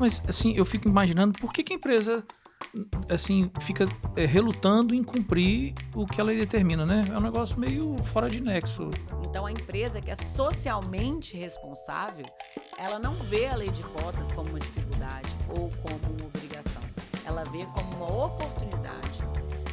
mas assim, eu fico imaginando por que a empresa assim, fica relutando em cumprir o que a lei determina, né? É um negócio meio fora de nexo. Então, a empresa que é socialmente responsável, ela não vê a lei de cotas como uma dificuldade ou como uma obrigação. Ela vê como uma oportunidade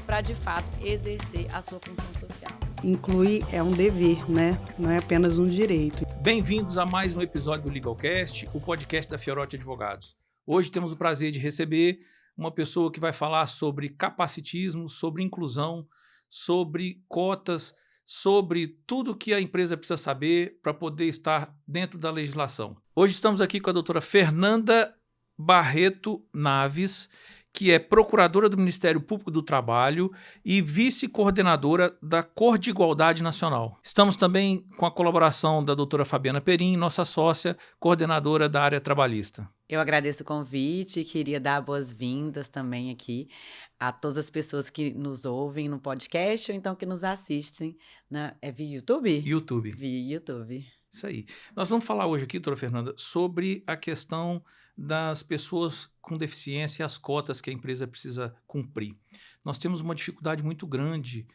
para, de fato, exercer a sua função social. Incluir é um dever, né? Não é apenas um direito. Bem-vindos a mais um episódio do Legalcast, o podcast da Fiorotti Advogados. Hoje temos o prazer de receber uma pessoa que vai falar sobre capacitismo, sobre inclusão, sobre cotas, sobre tudo que a empresa precisa saber para poder estar dentro da legislação. Hoje estamos aqui com a doutora Fernanda Barreto Naves, que é procuradora do Ministério Público do Trabalho e vice-coordenadora da Cor de Igualdade Nacional. Estamos também com a colaboração da doutora Fabiana Perim, nossa sócia, coordenadora da área trabalhista. Eu agradeço o convite e queria dar boas-vindas também aqui a todas as pessoas que nos ouvem no podcast ou então que nos assistem via YouTube? YouTube. Via YouTube. Isso aí. Nós vamos falar hoje aqui, doutora Fernanda, sobre a questão das pessoas com deficiência e as cotas que a empresa precisa cumprir. Nós temos uma dificuldade muito grande,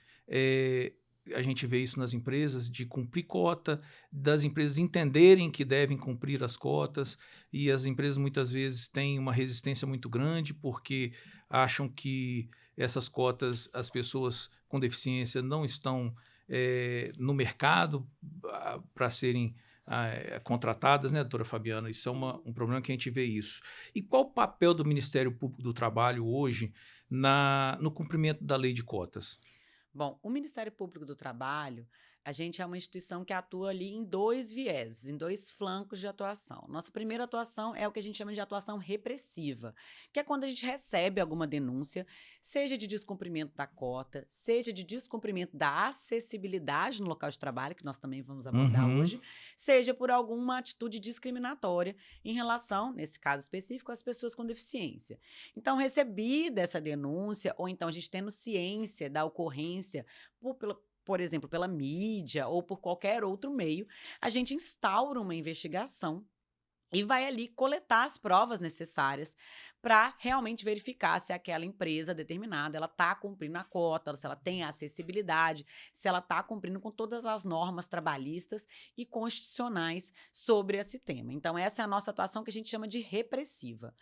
a gente vê isso nas empresas, de cumprir cota, das empresas entenderem que devem cumprir as cotas, e as empresas muitas vezes têm uma resistência muito grande porque acham que essas cotas, as pessoas com deficiência não estão no mercado para serem contratadas, né, doutora Fabiana? Isso é um problema que a gente vê isso. E qual o papel do Ministério Público do Trabalho hoje no cumprimento da lei de cotas? Bom, o Ministério Público do Trabalho, a gente é uma instituição que atua ali em dois vieses, em dois flancos de atuação. Nossa primeira atuação é o que a gente chama de atuação repressiva, que é quando a gente recebe alguma denúncia, seja de descumprimento da cota, seja de descumprimento da acessibilidade no local de trabalho, que nós também vamos abordar hoje, seja por alguma atitude discriminatória em relação, nesse caso específico, às pessoas com deficiência. Então, recebida essa denúncia, ou então a gente tendo ciência da ocorrência por exemplo, pela mídia ou por qualquer outro meio, a gente instaura uma investigação e vai ali coletar as provas necessárias para realmente verificar se aquela empresa determinada ela está cumprindo a cota, se ela tem a acessibilidade, se ela está cumprindo com todas as normas trabalhistas e constitucionais sobre esse tema. Então, essa é a nossa atuação que a gente chama de repressiva.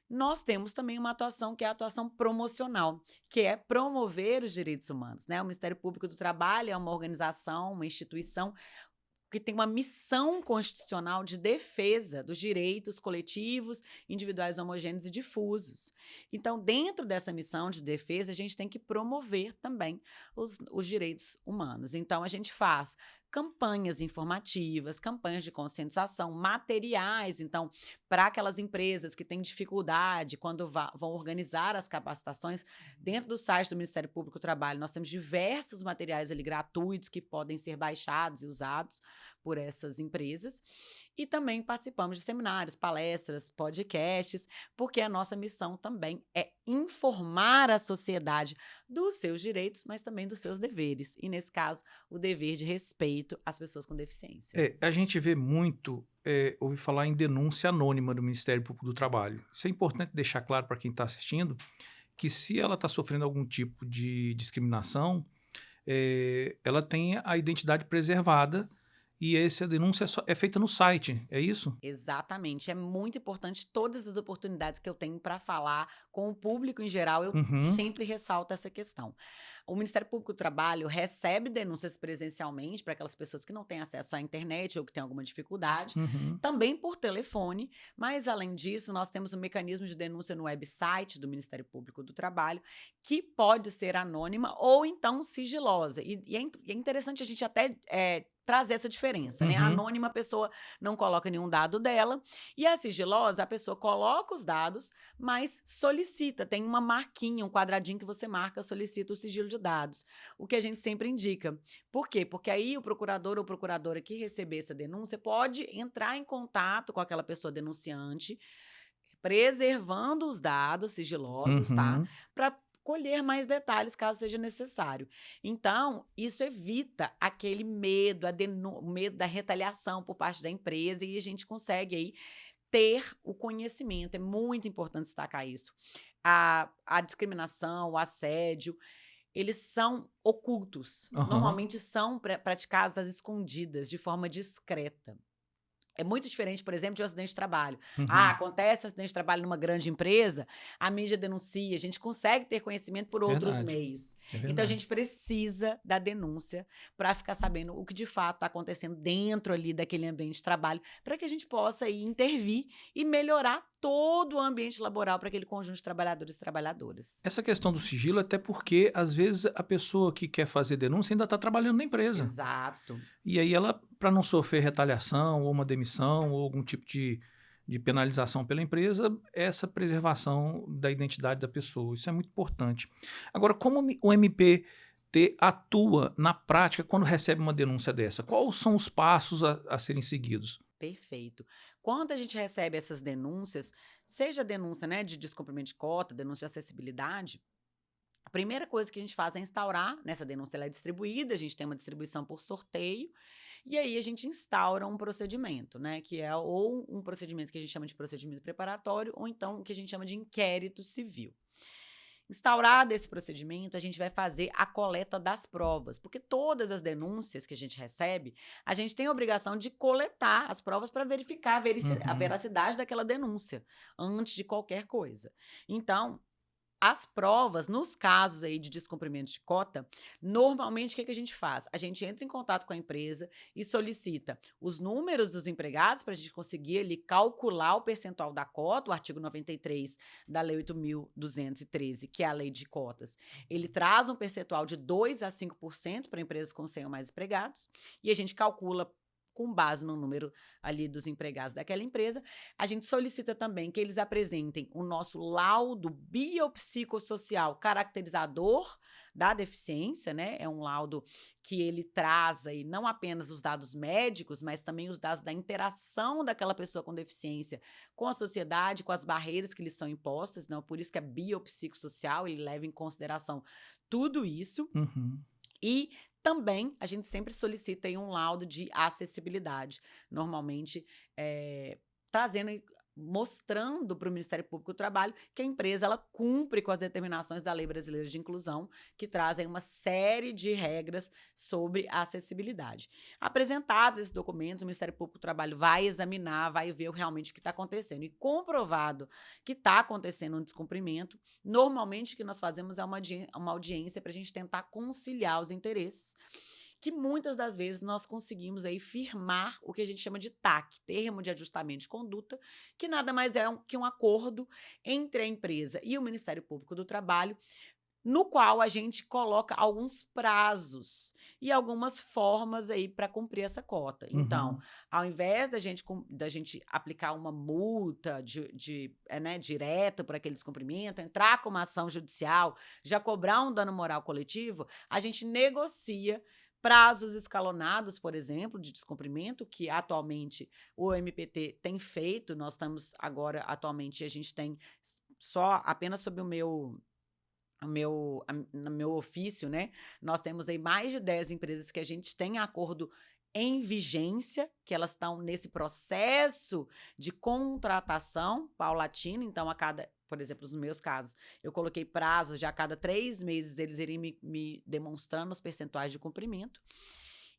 Nós temos também uma atuação que é a atuação promocional, que é promover os direitos humanos, né? O Ministério Público do Trabalho é uma organização, uma instituição que tem uma missão constitucional de defesa dos direitos coletivos, individuais, homogêneos e difusos. Então, dentro dessa missão de defesa, a gente tem que promover também os direitos humanos. Então, a gente faz campanhas informativas, campanhas de conscientização, materiais, então, para aquelas empresas que têm dificuldade quando vão organizar as capacitações, dentro do site do Ministério Público do Trabalho, nós temos diversos materiais ali gratuitos que podem ser baixados e usados por essas empresas. E também participamos de seminários, palestras, podcasts, porque a nossa missão também é informar a sociedade dos seus direitos, mas também dos seus deveres. E, nesse caso, o dever de respeito às pessoas com deficiência. A gente vê muito, ouvi falar em denúncia anônima do Ministério Público do Trabalho. Isso é importante deixar claro para quem está assistindo, que se ela está sofrendo algum tipo de discriminação, ela tem a identidade preservada. E essa denúncia é feita no site, é isso? Exatamente. É muito importante. Todas as oportunidades que eu tenho para falar com o público em geral, eu sempre ressalto essa questão. O Ministério Público do Trabalho recebe denúncias presencialmente para aquelas pessoas que não têm acesso à internet ou que têm alguma dificuldade, também por telefone, mas, além disso, nós temos um mecanismo de denúncia no website do Ministério Público do Trabalho, que pode ser anônima ou, então, sigilosa. E é interessante a gente até trazer essa diferença, né? A anônima, a pessoa não coloca nenhum dado dela, e a sigilosa, a pessoa coloca os dados, mas solicita, tem uma marquinha, um quadradinho que você marca, solicita o sigilo de dados, o que a gente sempre indica. Por quê? Porque aí o procurador ou procuradora que receber essa denúncia pode entrar em contato com aquela pessoa denunciante, preservando os dados sigilosos, tá? Para colher mais detalhes caso seja necessário. Então, isso evita aquele medo, o medo da retaliação por parte da empresa, e a gente consegue aí ter o conhecimento. É muito importante destacar isso. A discriminação, o assédio, eles são ocultos. Aham. Normalmente são praticados às escondidas, de forma discreta. É muito diferente, por exemplo, de um acidente de trabalho. Uhum. Acontece um acidente de trabalho numa grande empresa, a mídia denuncia, a gente consegue ter conhecimento por outros Verdade. meios. É Então, a verdade. gente precisa da denúncia para ficar sabendo o que de fato está acontecendo dentro ali daquele ambiente de trabalho, para que a gente possa aí intervir e melhorar todo o ambiente laboral para aquele conjunto de trabalhadores e trabalhadoras. Essa questão do sigilo, até porque, às vezes, a pessoa que quer fazer denúncia ainda está trabalhando na empresa. Exato. E aí ela, para não sofrer retaliação, ou uma demissão, ou algum tipo de penalização pela empresa, essa preservação da identidade da pessoa. Isso é muito importante. Agora, como o MPT atua na prática quando recebe uma denúncia dessa? Quais são os passos a serem seguidos? Perfeito. Quando a gente recebe essas denúncias, seja denúncia, né, de descumprimento de cota, denúncia de acessibilidade, a primeira coisa que a gente faz é instaurar, nessa denúncia ela é distribuída, a gente tem uma distribuição por sorteio, e aí a gente instaura um procedimento, né, que é ou um procedimento que a gente chama de procedimento preparatório, ou então o que a gente chama de inquérito civil. Instaurado esse procedimento, a gente vai fazer a coleta das provas, porque todas as denúncias que a gente recebe, a gente tem a obrigação de coletar as provas para verificar a Uhum. veracidade daquela denúncia, antes de qualquer coisa. Então, as provas, nos casos aí de descumprimento de cota, normalmente o que a gente faz? A gente entra em contato com a empresa e solicita os números dos empregados para a gente conseguir ali calcular o percentual da cota, o artigo 93 da Lei 8.213, que é a lei de cotas. Ele traz um percentual de 2 a 5% para empresas com 100 ou mais empregados, e a gente calcula com base no número ali dos empregados daquela empresa. A gente solicita também que eles apresentem o nosso laudo biopsicossocial caracterizador da deficiência, né? É um laudo que ele traz aí não apenas os dados médicos, mas também os dados da interação daquela pessoa com deficiência com a sociedade, com as barreiras que lhes são impostas, não? Por isso que é biopsicossocial, ele leva em consideração tudo isso. Uhum. E também a gente sempre solicita aí um laudo de acessibilidade, normalmente trazendo mostrando para o Ministério Público do Trabalho que a empresa ela cumpre com as determinações da Lei Brasileira de Inclusão, que trazem uma série de regras sobre a acessibilidade. Apresentados esses documentos, o Ministério Público do Trabalho vai examinar, vai ver realmente o que está acontecendo. E comprovado que está acontecendo um descumprimento, normalmente o que nós fazemos é uma audiência para a gente tentar conciliar os interesses, que muitas das vezes nós conseguimos aí firmar o que a gente chama de TAC, Termo de Ajustamento de Conduta, que nada mais é que um acordo entre a empresa e o Ministério Público do Trabalho, no qual a gente coloca alguns prazos e algumas formas aí para cumprir essa cota. Então, Uhum. ao invés da gente aplicar uma multa direta por aquele descumprimento, entrar com uma ação judicial, já cobrar um dano moral coletivo, a gente negocia prazos escalonados, por exemplo, de descumprimento, que atualmente o MPT tem feito. Nós estamos agora, atualmente, a gente tem só apenas sob no meu ofício, né? Nós temos aí mais de 10 empresas que a gente tem acordo em vigência, que elas estão nesse processo de contratação paulatina. Então, por exemplo, nos meus casos, eu coloquei prazos de a cada 3 meses eles irem me demonstrando os percentuais de cumprimento.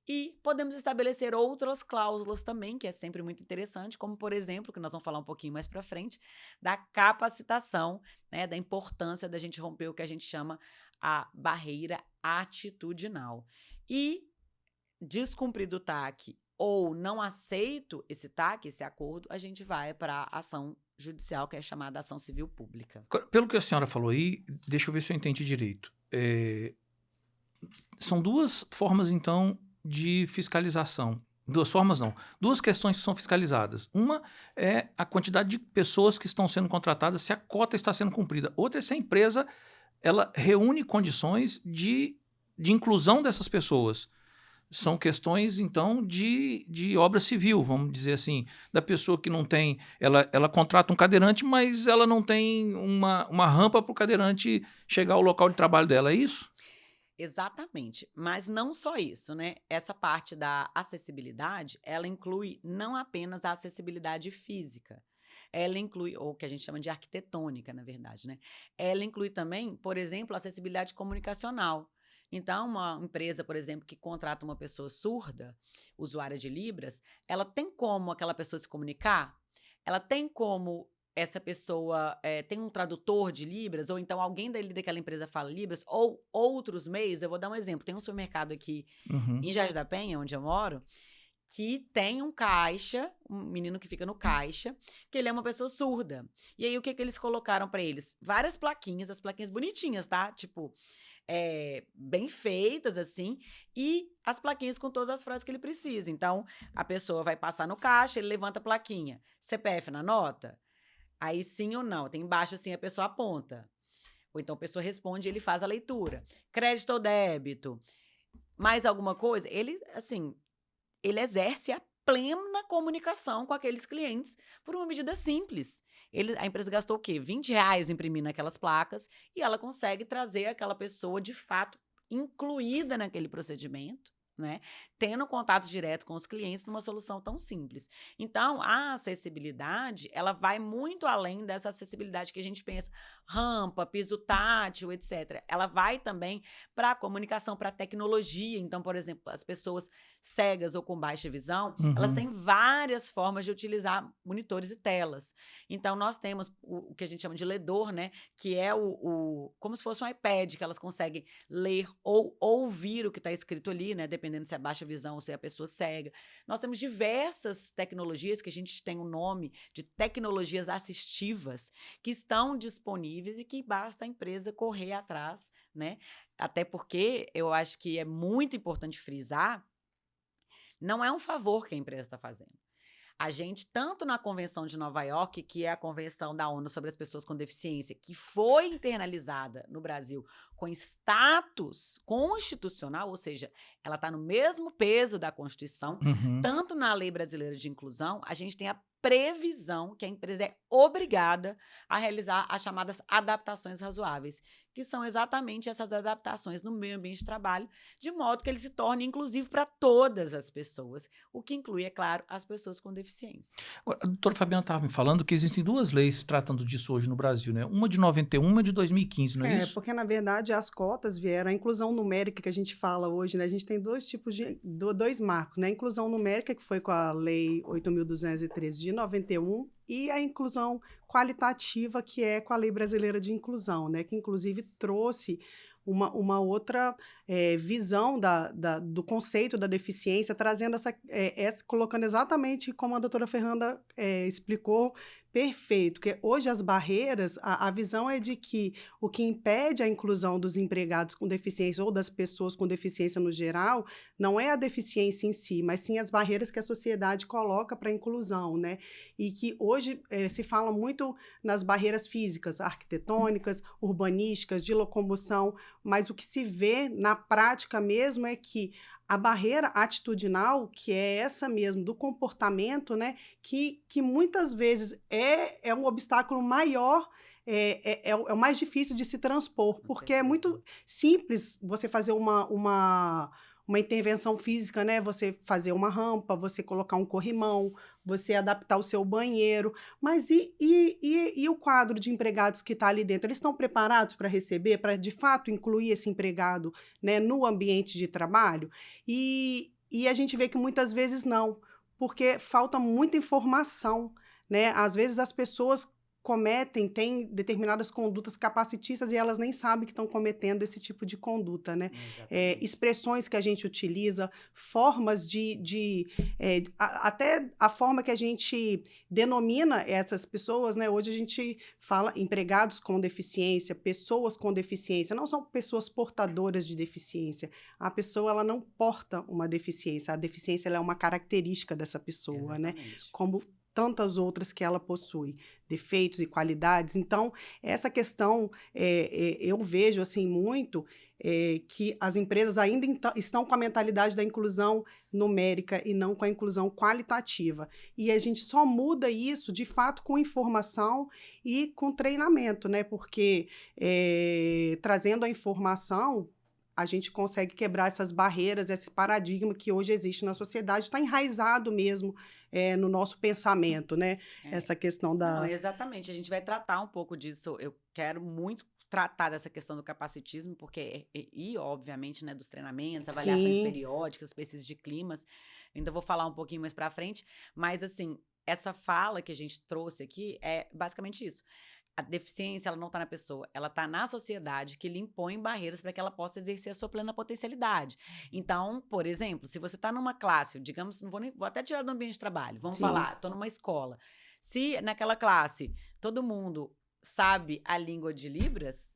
E podemos estabelecer outras cláusulas também, que é sempre muito interessante, como, por exemplo, que nós vamos falar um pouquinho mais para frente, da capacitação, né, da importância da gente romper o que a gente chama a barreira atitudinal. E descumprido o TAC ou não aceito esse TAC, esse acordo, a gente vai para a ação judicial, que é chamada ação civil pública. Pelo que a senhora falou aí, deixa eu ver se eu entendi direito. São duas formas, então, de fiscalização. Duas formas não. Duas questões que são fiscalizadas. Uma é a quantidade de pessoas que estão sendo contratadas, se a cota está sendo cumprida. Outra é se a empresa ela reúne condições de inclusão dessas pessoas. São questões, então, de obra civil, vamos dizer assim. Da pessoa que não tem... Ela contrata um cadeirante, mas ela não tem uma rampa para o cadeirante chegar ao local de trabalho dela, é isso? Exatamente, mas não só isso, né? Essa parte da acessibilidade, ela inclui não apenas a acessibilidade física, ela inclui, ou que a gente chama de arquitetônica, na verdade, né? Ela inclui também, por exemplo, acessibilidade comunicacional. Então, uma empresa, por exemplo, que contrata uma pessoa surda, usuária de Libras, ela tem como aquela pessoa se comunicar? Ela tem como essa pessoa tem um tradutor de Libras, ou então alguém daquela empresa fala Libras, ou outros meios. Eu vou dar um exemplo. Tem um supermercado aqui Uhum. em Jardim da Penha, onde eu moro, que tem um caixa, um menino que fica no caixa, que ele é uma pessoa surda. E aí, o que eles colocaram para eles? Várias plaquinhas, as plaquinhas bonitinhas, tá? Tipo, bem feitas, assim, e as plaquinhas com todas as frases que ele precisa. Então, a pessoa vai passar no caixa, ele levanta a plaquinha. CPF na nota? Aí sim ou não. Tem embaixo, assim, a pessoa aponta. Ou então a pessoa responde e ele faz a leitura. Crédito ou débito? Mais alguma coisa? Ele, assim, ele exerce a plena comunicação com aqueles clientes por uma medida simples. A empresa gastou o quê? R$ 20 imprimindo aquelas placas e ela consegue trazer aquela pessoa, de fato, incluída naquele procedimento, né? Tendo contato direto com os clientes numa solução tão simples. Então, a acessibilidade, ela vai muito além dessa acessibilidade que a gente pensa, rampa, piso tátil, etc. Ela vai também para a comunicação, para a tecnologia. Então, por exemplo, as pessoas cegas ou com baixa visão, elas têm várias formas de utilizar monitores e telas. Então, nós temos o que a gente chama de ledor, né? Que é como se fosse um iPad, que elas conseguem ler ou ouvir o que está escrito ali, né? Dependendo se é baixa visão ou se é a pessoa cega. Nós temos diversas tecnologias que a gente tem o nome de tecnologias assistivas que estão disponíveis e que basta a empresa correr atrás, né? Até porque eu acho que é muito importante frisar, não é um favor que a empresa está fazendo. A gente, tanto na Convenção de Nova York, que é a Convenção da ONU sobre as Pessoas com Deficiência, que foi internalizada no Brasil com status constitucional, ou seja, ela está no mesmo peso da Constituição, tanto na Lei Brasileira de Inclusão, a gente tem a previsão que a empresa é obrigada a realizar as chamadas adaptações razoáveis, que são exatamente essas adaptações no meio ambiente de trabalho, de modo que ele se torne inclusivo para todas as pessoas, o que inclui, é claro, as pessoas com deficiência. Agora, a doutora Fabiana estava me falando que existem duas leis tratando disso hoje no Brasil, né? Uma de 91 e uma de 2015, não é isso? Porque, na verdade, as cotas vieram, a inclusão numérica que a gente fala hoje, né? A gente tem dois marcos, né? A inclusão numérica, que foi com a Lei 8.213 de 91, e a inclusão qualitativa, que é com a Lei Brasileira de Inclusão, né? Que, inclusive, trouxe uma outra visão do conceito da deficiência, trazendo colocando exatamente como a doutora Fernanda explicou, perfeito, que hoje as barreiras, a visão é de que o que impede a inclusão dos empregados com deficiência ou das pessoas com deficiência no geral, não é a deficiência em si, mas sim as barreiras que a sociedade coloca para a inclusão, né? E que hoje se fala muito nas barreiras físicas, arquitetônicas, urbanísticas, de locomoção, mas o que se vê na prática mesmo é que a barreira atitudinal, que é essa mesmo, do comportamento, né, que muitas vezes é um obstáculo maior, é o mais difícil de se transpor, porque é muito simples você fazer uma intervenção física, né? Você fazer uma rampa, você colocar um corrimão, você adaptar o seu banheiro, mas e o quadro de empregados que está ali dentro? Eles estão preparados para receber, para de fato incluir esse empregado, né, no ambiente de trabalho? E a gente vê que muitas vezes não, porque falta muita informação, né? Às vezes as pessoas têm determinadas condutas capacitistas e elas nem sabem que estão cometendo esse tipo de conduta, né? Expressões que a gente utiliza, formas até a forma que a gente denomina essas pessoas, né? Hoje a gente fala empregados com deficiência, pessoas com deficiência, não são pessoas portadoras de deficiência. A pessoa, ela não porta uma deficiência, a deficiência ela é uma característica dessa pessoa, né? Como tantas outras que ela possui, defeitos e qualidades. Então, essa questão, eu vejo assim muito que as empresas ainda estão com a mentalidade da inclusão numérica e não com a inclusão qualitativa. E a gente só muda isso, de fato, com informação e com treinamento, né? Porque trazendo a informação, a gente consegue quebrar essas barreiras, esse paradigma que hoje existe na sociedade, está enraizado mesmo no nosso pensamento, né? Essa questão Não, da... exatamente. A gente vai tratar um pouco disso. Eu quero muito tratar dessa questão do capacitismo, porque, obviamente, né, dos treinamentos, avaliações Sim, periódicas, pesquisas de climas. Ainda vou falar um pouquinho mais pra frente, mas, assim, essa fala que a gente trouxe aqui é basicamente isso. A deficiência, ela não está na pessoa, ela está na sociedade que lhe impõe barreiras para que ela possa exercer a sua plena potencialidade. Então, por exemplo, se você está numa classe, digamos, não vou, vou até tirar do ambiente de trabalho, vamos sim. falar, estou numa escola. Se naquela classe todo mundo sabe a língua de Libras,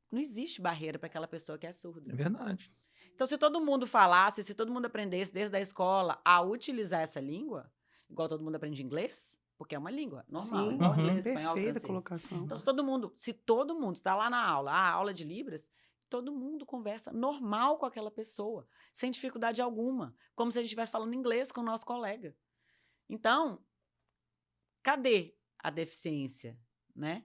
não existe barreira para aquela pessoa que é surda. É verdade. Então, se todo mundo falasse, se todo mundo aprendesse desde a escola a utilizar essa língua, igual todo mundo aprende inglês, porque é uma língua normal, Sim, igual Uhum. inglês, espanhol, perfeita francês. colocação. Então, se todo mundo está lá na aula, a aula de Libras, todo mundo conversa normal com aquela pessoa, sem dificuldade alguma, como se a gente estivesse falando inglês com o nosso colega. Então, cadê a deficiência, né?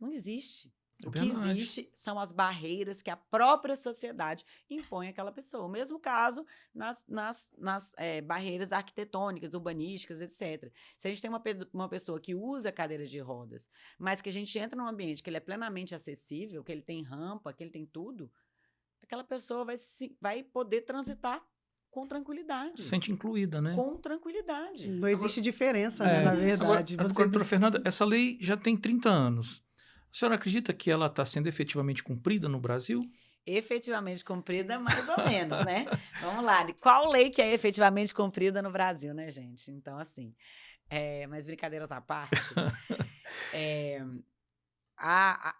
Não existe. É O que verdade. existe são as barreiras que a própria sociedade impõe àquela pessoa. O mesmo caso nas barreiras arquitetônicas, urbanísticas, etc. Se a gente tem uma pessoa que usa cadeira de rodas, mas que a gente entra num ambiente que ele é plenamente acessível, que ele tem rampa, que ele tem tudo, aquela pessoa vai poder transitar com tranquilidade. Se sente incluída, né? Com tranquilidade. Não existe diferença, né, É. na verdade. Agora, doutora Fernanda, essa lei já tem 30 anos. A senhora acredita que ela está sendo efetivamente cumprida no Brasil? Efetivamente cumprida, mais ou menos, né? Vamos lá. Qual lei que é efetivamente cumprida no Brasil, né, gente? Então, assim, mas brincadeiras à parte,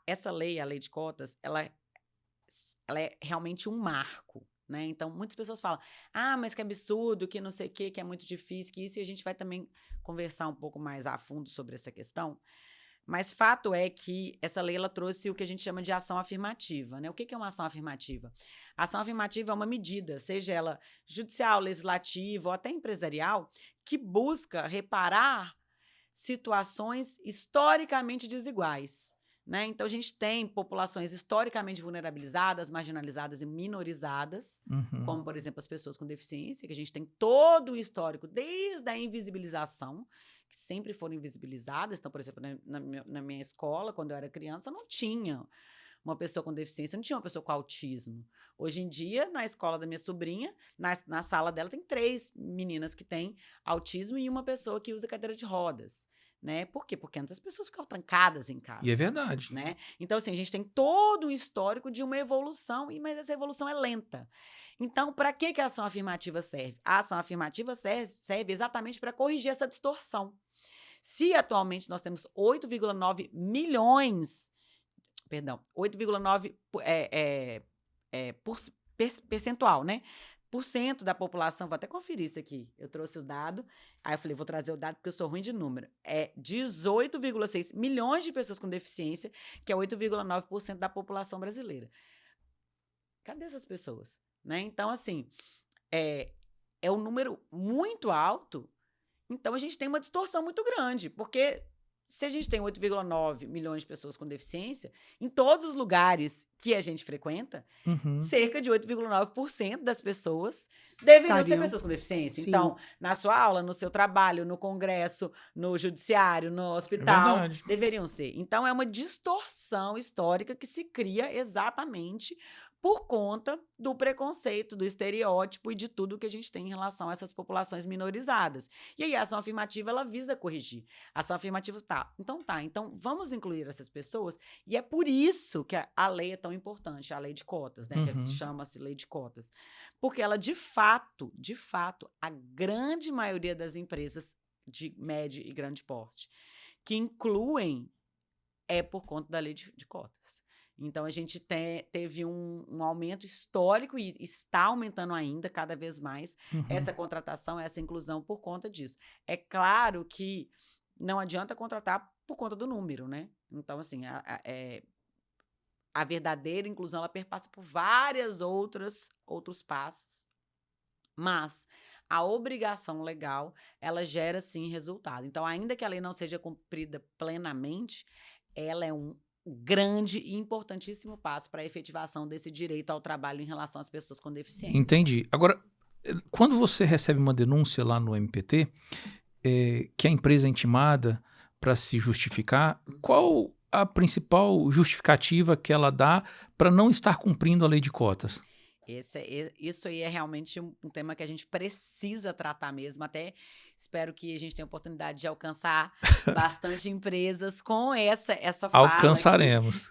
essa lei, a lei de cotas, ela é realmente um marco, né? Então, muitas pessoas falam, mas que absurdo, que não sei o quê, que é muito difícil, que isso, e a gente vai também conversar um pouco mais a fundo sobre essa questão. Mas fato é que essa lei ela trouxe o que a gente chama de ação afirmativa, né? O que é uma ação afirmativa? A ação afirmativa é uma medida, seja ela judicial, legislativa ou até empresarial, que busca reparar situações historicamente desiguais, né? Então, a gente tem populações historicamente vulnerabilizadas, marginalizadas e minorizadas, como, por exemplo, as pessoas com deficiência, que a gente tem todo o histórico desde a invisibilização, que sempre foram invisibilizadas. Então, por exemplo, na minha escola, quando eu era criança, não tinha uma pessoa com deficiência, não tinha uma pessoa com autismo. Hoje em dia, na escola da minha sobrinha, na sala dela, tem 3 meninas que têm autismo e uma pessoa que usa cadeira de rodas. Né? Por quê? Porque antes as pessoas ficavam trancadas em casa. E é verdade. Né? Então, assim, a gente tem todo um histórico de uma evolução, mas essa evolução é lenta. Então, para que a ação afirmativa serve? A ação afirmativa serve exatamente para corrigir essa distorção. Se atualmente nós temos 8,9 milhões, 8,9 percentual, né? Por cento da população, vou até conferir isso aqui, eu trouxe o dado, aí eu falei, vou trazer o dado porque eu sou ruim de número, 18,6 milhões de pessoas com deficiência, que é 8,9% da população brasileira. Cadê essas pessoas? Né? Então, assim, é um número muito alto, então a gente tem uma distorção muito grande, porque se a gente tem 8,9 milhões de pessoas com deficiência, em todos os lugares que a gente frequenta, cerca de 8,9% das pessoas deveriam ser pessoas com deficiência. Sim. Então, na sua aula, no seu trabalho, no congresso, no judiciário, no hospital, deveriam ser. Então, é uma distorção histórica que se cria exatamente por conta do preconceito, do estereótipo e de tudo que a gente tem em relação a essas populações minorizadas. E aí a ação afirmativa, ela visa corrigir. A ação afirmativa então vamos incluir essas pessoas, e é por isso que a lei é tão importante, a lei de cotas, né, que chama-se lei de cotas. Porque ela, de fato, a grande maioria das empresas de médio e grande porte que incluem é por conta da lei de cotas. Então, a gente teve um aumento histórico e está aumentando ainda cada vez mais essa contratação, essa inclusão por conta disso. É claro que não adianta contratar por conta do número, né? Então, assim, a verdadeira inclusão, ela perpassa por vários outros passos, mas a obrigação legal, ela gera, sim, resultado. Então, ainda que a lei não seja cumprida plenamente, ela é um grande e importantíssimo passo para a efetivação desse direito ao trabalho em relação às pessoas com deficiência. Entendi. Agora, quando você recebe uma denúncia lá no MPT, que a empresa é intimada para se justificar, qual a principal justificativa que ela dá para não estar cumprindo a lei de cotas? Isso aí é realmente um tema que a gente precisa tratar mesmo. Até espero que a gente tenha a oportunidade de alcançar bastante empresas com essa fala. Alcançaremos.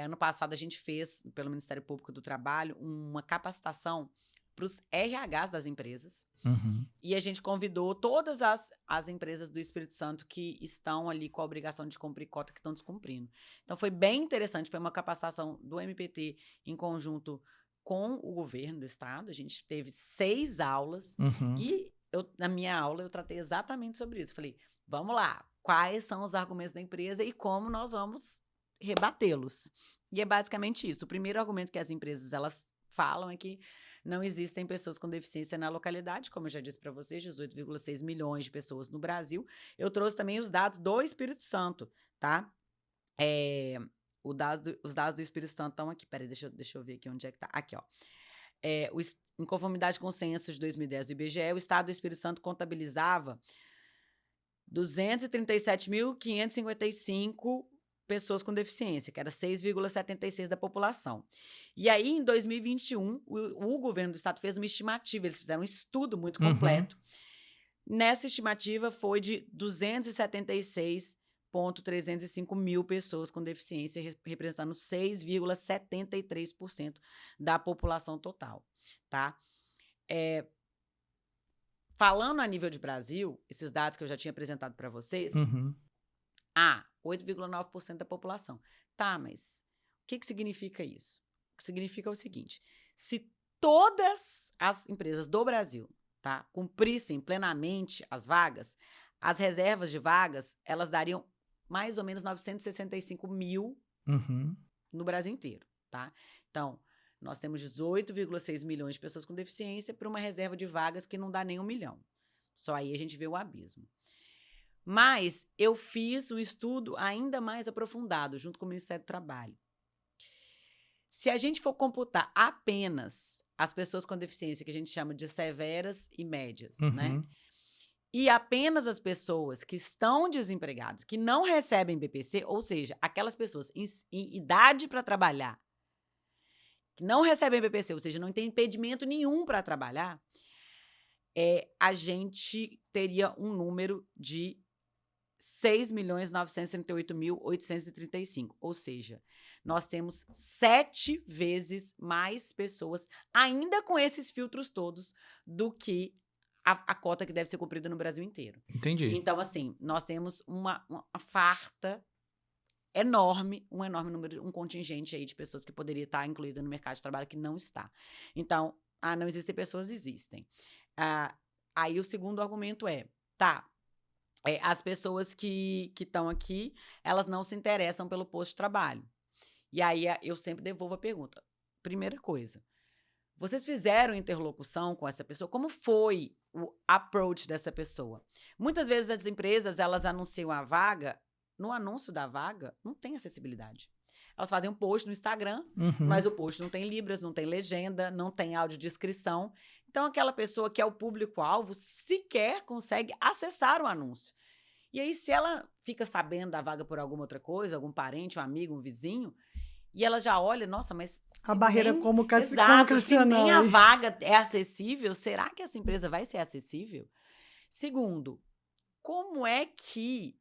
Ano passado a gente fez, pelo Ministério Público do Trabalho, uma capacitação para os RHs das empresas. Uhum. E a gente convidou todas as empresas do Espírito Santo que estão ali com a obrigação de cumprir cota, que estão descumprindo. Então, foi bem interessante. Foi uma capacitação do MPT em conjunto com o governo do estado. A gente teve 6 aulas. Uhum. E na minha aula eu tratei exatamente sobre isso. Falei, vamos lá, quais são os argumentos da empresa e como nós vamos rebatê-los. E é basicamente isso. O primeiro argumento que as empresas elas falam é que não existem pessoas com deficiência na localidade, como eu já disse para vocês, 18,6 milhões de pessoas no Brasil. Eu trouxe também os dados do Espírito Santo, tá? Os dados do Espírito Santo estão aqui. Peraí, deixa eu ver aqui onde é que tá. Aqui, ó. Em conformidade com o censo de 2010 do IBGE, o estado do Espírito Santo contabilizava 237.555 pessoas com deficiência, que era 6,76% da população. E aí, em 2021, o governo do estado fez uma estimativa, eles fizeram um estudo muito completo. Nessa estimativa foi de 276.305 mil pessoas com deficiência, representando 6,73% da população total, tá? Falando a nível de Brasil, esses dados que eu já tinha apresentado para vocês, 8,9% da população. Tá, mas o que significa isso? O que significa é o seguinte, se todas as empresas do Brasil, tá, cumprissem plenamente as vagas, as reservas de vagas, elas dariam mais ou menos 965 mil no Brasil inteiro, tá? Então, nós temos 18,6 milhões de pessoas com deficiência para uma reserva de vagas que não dá nem 1 milhão. Só aí a gente vê o abismo. Mas eu fiz um estudo ainda mais aprofundado, junto com o Ministério do Trabalho. Se a gente for computar apenas as pessoas com deficiência, que a gente chama de severas e médias, né? E apenas as pessoas que estão desempregadas, que não recebem BPC, ou seja, aquelas pessoas em idade para trabalhar, que não recebem BPC, ou seja, não tem impedimento nenhum para trabalhar, a gente teria um número de 6.938.835, ou seja, nós temos 7 vezes mais pessoas, ainda com esses filtros todos, do que a cota que deve ser cumprida no Brasil inteiro. Entendi. Então, assim, nós temos uma farta enorme, um enorme número, um contingente aí de pessoas que poderia estar incluída no mercado de trabalho que não está. Então, não existem pessoas, existem. Aí o segundo argumento as pessoas que estão aqui, elas não se interessam pelo posto de trabalho. E aí eu sempre devolvo a pergunta. Primeira coisa, vocês fizeram interlocução com essa pessoa? Como foi o approach dessa pessoa? Muitas vezes as empresas, elas anunciam a vaga, no anúncio da vaga, não tem acessibilidade. Elas fazem um post no Instagram, mas o post não tem libras, não tem legenda, não tem audiodescrição. Então, aquela pessoa que é o público-alvo sequer consegue acessar o anúncio. E aí, se ela fica sabendo da vaga por alguma outra coisa, algum parente, um amigo, um vizinho, e ela já olha, nossa, mas... A barreira comunicacional. Se nem a aí. vaga é acessível, será que essa empresa vai ser acessível? Segundo, como é que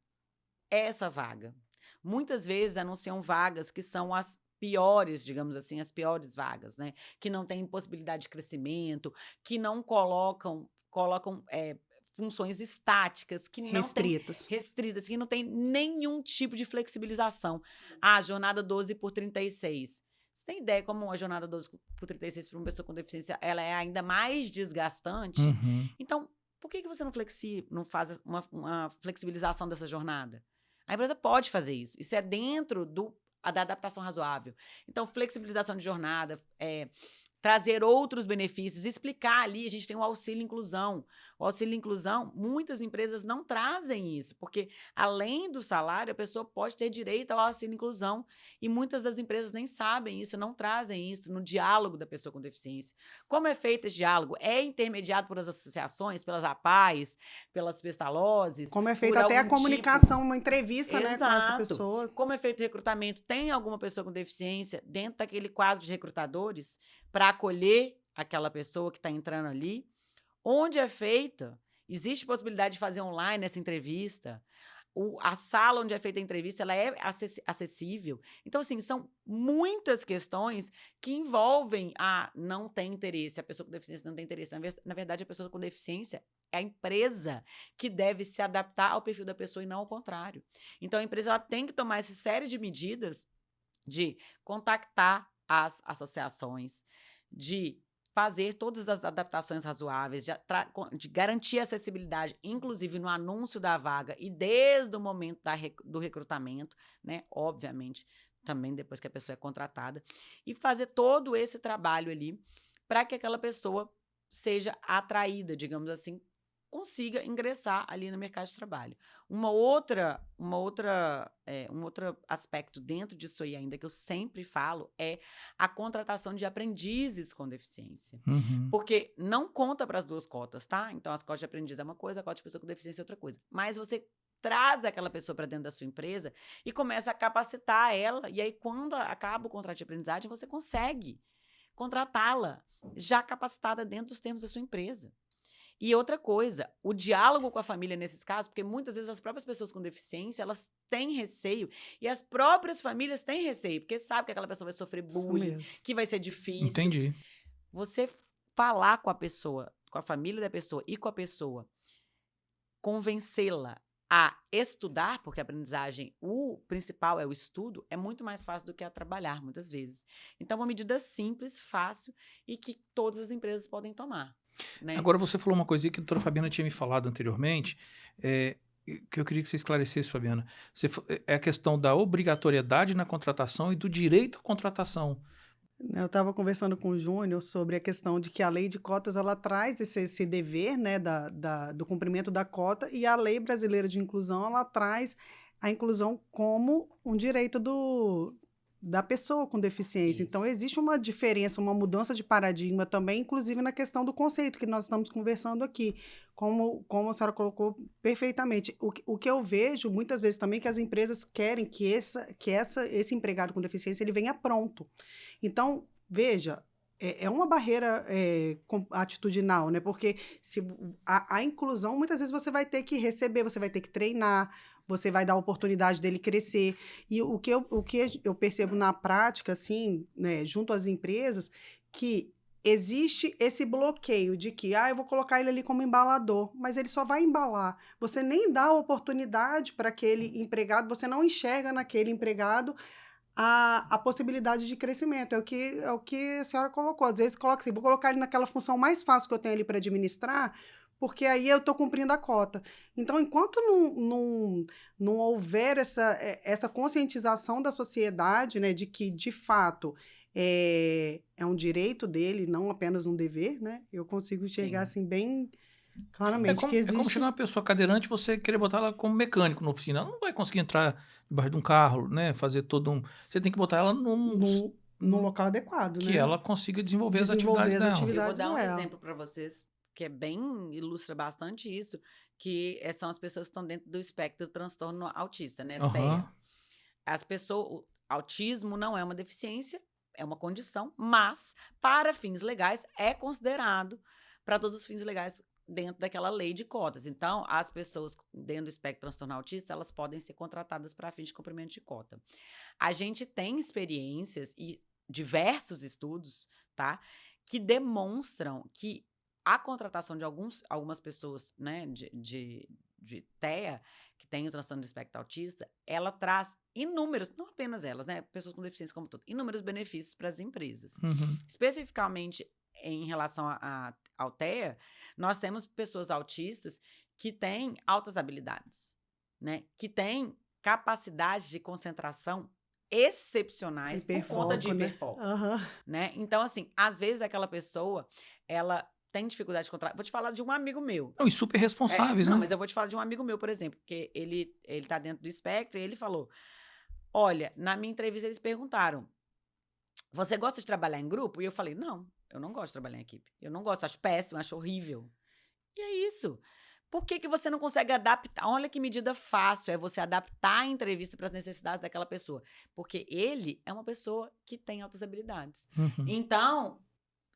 é essa vaga? Muitas vezes anunciam vagas que são as piores, digamos assim, as piores vagas, né? Que não têm possibilidade de crescimento, que não colocam funções estáticas, que não restritas, que não tem nenhum tipo de flexibilização. Jornada 12/36. Você tem ideia como a jornada 12/36 para uma pessoa com deficiência, ela é ainda mais desgastante? Então, por que você não faz uma flexibilização dessa jornada? A empresa pode fazer isso. Isso é dentro da adaptação razoável. Então, flexibilização de jornada, trazer outros benefícios, explicar ali, a gente tem o auxílio inclusão. O auxílio inclusão, muitas empresas não trazem isso, porque além do salário, a pessoa pode ter direito ao auxílio inclusão, e muitas das empresas nem sabem isso, não trazem isso no diálogo da pessoa com deficiência. Como é feito esse diálogo? É intermediado por as associações, pelas APAES, pelas pestalozes, Como é por feita até a algum tipo. comunicação, uma entrevista, né, com essa Exato. pessoa. Como é feito o recrutamento? Tem alguma pessoa com deficiência dentro daquele quadro de recrutadores para acolher aquela pessoa que está entrando ali? Onde é feita? Existe possibilidade de fazer online essa entrevista? A sala onde é feita a entrevista, ela é acessível? Então, assim, são muitas questões que envolvem não tem interesse, a pessoa com deficiência não tem interesse. Na verdade, a pessoa com deficiência é a empresa que deve se adaptar ao perfil da pessoa e não ao contrário. Então, a empresa ela tem que tomar essa série de medidas de contactar as associações, de fazer todas as adaptações razoáveis, de garantir a acessibilidade, inclusive no anúncio da vaga e desde o momento do recrutamento, né? Obviamente, também depois que a pessoa é contratada, e fazer todo esse trabalho ali para que aquela pessoa seja atraída, digamos assim, consiga ingressar ali no mercado de trabalho. Um outro aspecto dentro disso aí ainda que eu sempre falo é a contratação de aprendizes com deficiência. Uhum. Porque não conta para as duas cotas, tá? Então, as cotas de aprendiz é uma coisa, a cota de pessoa com deficiência é outra coisa. Mas você traz aquela pessoa para dentro da sua empresa e começa a capacitar ela, e aí quando acaba o contrato de aprendizagem, você consegue contratá-la já capacitada dentro dos termos da sua empresa. E outra coisa, o diálogo com a família nesses casos, porque muitas vezes as próprias pessoas com deficiência, elas têm receio, e as próprias famílias têm receio, porque sabe que aquela pessoa vai sofrer Isso bullying, mesmo. que vai ser difícil. Entendi. Você falar com a pessoa, com a família da pessoa e com a pessoa, convencê-la a estudar, porque a aprendizagem, o principal é o estudo, é muito mais fácil do que a trabalhar, muitas vezes. Então, é uma medida simples, fácil e que todas as empresas podem tomar. Né? Agora, você falou uma coisa aí que a doutora Fabiana tinha me falado anteriormente, que eu queria que você esclarecesse, Fabiana. É a questão da obrigatoriedade na contratação e do direito à contratação. Eu estava conversando com o Júnior sobre a questão de que a lei de cotas ela traz esse dever, né, do cumprimento da cota, e a lei brasileira de inclusão ela traz a inclusão como um direito da pessoa com deficiência. Isso. Então, existe uma diferença, uma mudança de paradigma também, inclusive na questão do conceito que nós estamos conversando aqui, como a senhora colocou perfeitamente. O que eu vejo muitas vezes também que as empresas querem que esse empregado com deficiência ele venha pronto. Então, veja, é uma barreira atitudinal, né? Porque a inclusão, muitas vezes você vai ter que receber, você vai ter que treinar, você vai dar a oportunidade dele crescer. E o que eu percebo na prática, assim, né, junto às empresas, que existe esse bloqueio de que, eu vou colocar ele ali como embalador, mas ele só vai embalar. Você nem dá a oportunidade para aquele empregado, você não enxerga naquele empregado a possibilidade de crescimento. É o que a senhora colocou. Às vezes coloca assim, vou colocar ele naquela função mais fácil que eu tenho ali para administrar, porque aí eu estou cumprindo a cota. Então, enquanto não houver essa conscientização da sociedade, né, de que, de fato, é um direito dele, não apenas um dever, né, eu consigo enxergar Sim. assim, bem claramente que É como existe... chegar uma pessoa cadeirante e você querer botar ela como mecânico na oficina. Ela não vai conseguir entrar debaixo de um carro, né? Fazer todo um... Você tem que botar ela num local adequado, que né? ela consiga desenvolver as atividades dela. Eu vou dar um dela. exemplo para vocês que ilustra bastante isso, que são as pessoas que estão dentro do espectro do transtorno autista, né? TEA. Autismo não é uma deficiência, é uma condição, mas para fins legais é considerado para todos os fins legais dentro daquela lei de cotas. Então, as pessoas dentro do espectro transtorno autista, elas podem ser contratadas para fins de cumprimento de cota. A gente tem experiências e diversos estudos, tá, que demonstram que a contratação de algumas pessoas, né, de TEA, que tem o transtorno do espectro autista, ela traz inúmeros, não apenas elas, né, pessoas com deficiência como todo, inúmeros benefícios para as empresas. Uhum. Especificamente em relação ao TEA, nós temos pessoas autistas que têm altas habilidades, né, que têm capacidade de concentração excepcionais por conta de né? hiperfoco, Aham. né? Então, assim, às vezes aquela pessoa, ela tem dificuldade de contratar. Vou te falar de um amigo meu. Não, e super responsáveis, Não, né? mas eu vou te falar de um amigo meu, por exemplo, porque ele tá dentro do espectro e ele falou: olha, na minha entrevista eles perguntaram: você gosta de trabalhar em grupo? E eu falei: não, eu não gosto de trabalhar em equipe. Eu não gosto, acho péssimo, acho horrível. E é isso. Por que que você não consegue adaptar? Olha que medida fácil é você adaptar a entrevista para as necessidades daquela pessoa. Porque ele é uma pessoa que tem altas habilidades. Uhum. Então,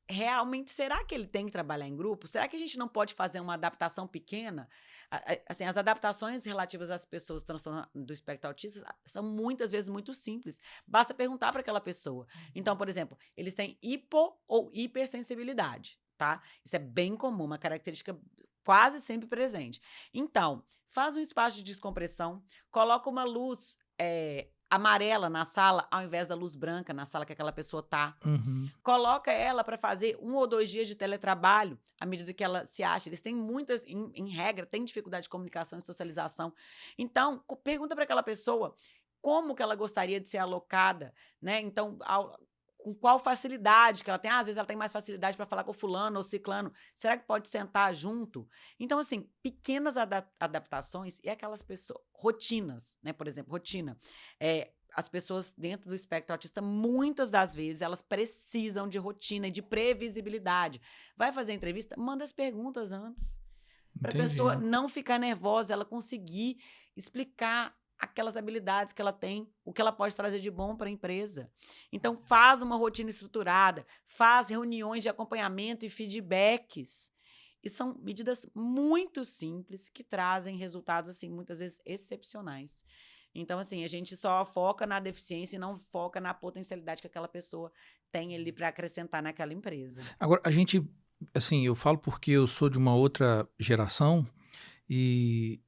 realmente, será que ele tem que trabalhar em grupo? Será que a gente não pode fazer uma adaptação pequena? Assim, as adaptações relativas às pessoas transtorno do espectro autista são muitas vezes muito simples. Basta perguntar para aquela pessoa. Então, por exemplo, eles têm hipo ou hipersensibilidade, tá? Isso é bem comum, uma característica quase sempre presente. Então, faz um espaço de descompressão, coloca uma luz amarela na sala, ao invés da luz branca na sala que aquela pessoa tá. Uhum. Coloca ela para fazer 1 ou 2 dias de teletrabalho, à medida que ela se acha. Eles têm muitas, em regra, têm dificuldade de comunicação e socialização. Então, pergunta para aquela pessoa como que ela gostaria de ser alocada, né? Então, com qual facilidade que ela tem. Às vezes ela tem mais facilidade para falar com fulano ou ciclano. Será que pode sentar junto? Então, assim, pequenas adaptações e aquelas pessoas, rotinas, né? Por exemplo, rotina. As pessoas dentro do espectro autista, muitas das vezes, elas precisam de rotina e de previsibilidade. Vai fazer entrevista? Manda as perguntas antes. Para a Entendi. pessoa não ficar nervosa, ela conseguir explicar aquelas habilidades que ela tem, o que ela pode trazer de bom para a empresa. Então, faz uma rotina estruturada, faz reuniões de acompanhamento e feedbacks. E são medidas muito simples que trazem resultados, assim, muitas vezes excepcionais. Então, assim, a gente só foca na deficiência e não foca na potencialidade que aquela pessoa tem ali para acrescentar naquela empresa. Agora, a gente, assim, eu falo porque eu sou de uma outra geração e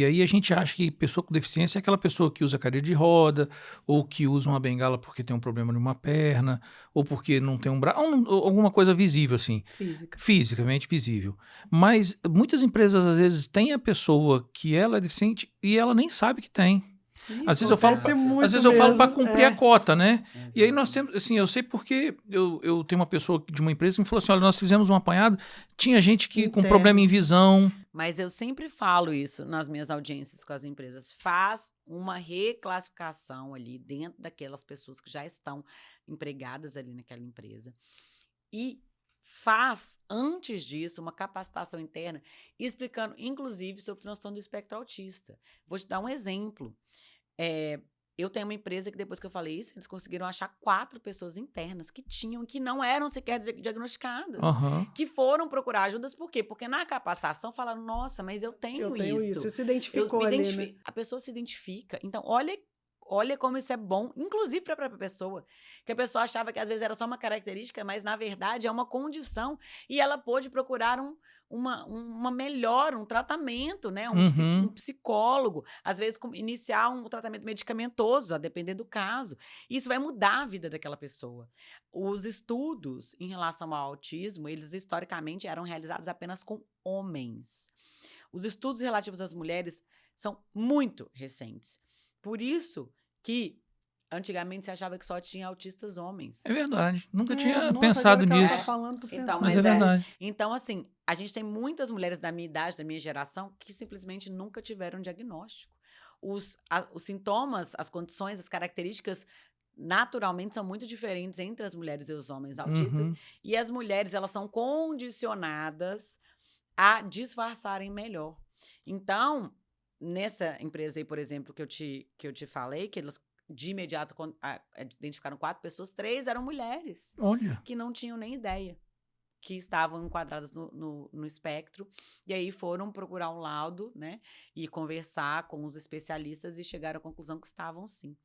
aí a gente acha que pessoa com deficiência é aquela pessoa que usa cadeira de roda, ou que usa uma bengala porque tem um problema numa perna, ou porque não tem um braço, ou alguma coisa visível, assim, Física. fisicamente visível. Mas muitas empresas, às vezes, têm a pessoa que ela é deficiente e ela nem sabe que tem. Às vezes eu falo Acontece pra- muito Às vezes eu falo para mesmo, cumprir a cota, né? E aí nós Exato. temos, assim, eu sei porque eu tenho uma pessoa de uma empresa que me falou assim, olha, nós fizemos um apanhado, tinha gente que com Interno. problema em visão. Mas eu sempre falo isso nas minhas audiências com as empresas. Faz uma reclassificação ali dentro daquelas pessoas que já estão empregadas ali naquela empresa. E faz, antes disso, uma capacitação interna, explicando, inclusive, sobre o transtorno do espectro autista. Vou te dar um exemplo. Eu tenho uma empresa que, depois que eu falei isso, eles conseguiram achar 4 pessoas internas que tinham, que não eram sequer diagnosticadas. Aham. Que foram procurar ajudas, por quê? Porque na capacitação falaram, nossa, mas eu tenho Eu tenho isso. Se identificou me ali, né? A pessoa se identifica. Então, olha como isso é bom, inclusive para a própria pessoa. Que a pessoa achava que às vezes era só uma característica, mas na verdade é uma condição. E ela pôde procurar uma melhora, um tratamento, né? Um psicólogo. Às vezes iniciar um tratamento medicamentoso, a depender do caso. Isso vai mudar a vida daquela pessoa. Os estudos em relação ao autismo, eles historicamente eram realizados apenas com homens. Os estudos relativos às mulheres são muito recentes. Por isso que antigamente se achava que só tinha autistas homens. É verdade. Nunca tinha Nossa, pensado agora que ela nisso. tá falando, tô Então, pensando. Mas é mas verdade. Então, assim, a gente tem muitas mulheres da minha idade, da minha geração, que simplesmente nunca tiveram diagnóstico. Os sintomas, as condições, as características, naturalmente, são muito diferentes entre as mulheres e os homens autistas. Uhum. E as mulheres, elas são condicionadas a disfarçarem melhor. Então, nessa empresa aí, por exemplo, que eu te falei, que elas de imediato identificaram 4 pessoas, 3 eram mulheres Olha. que não tinham nem ideia que estavam enquadradas no espectro, e aí foram procurar um laudo, né, e conversar com os especialistas e chegaram à conclusão que estavam sim.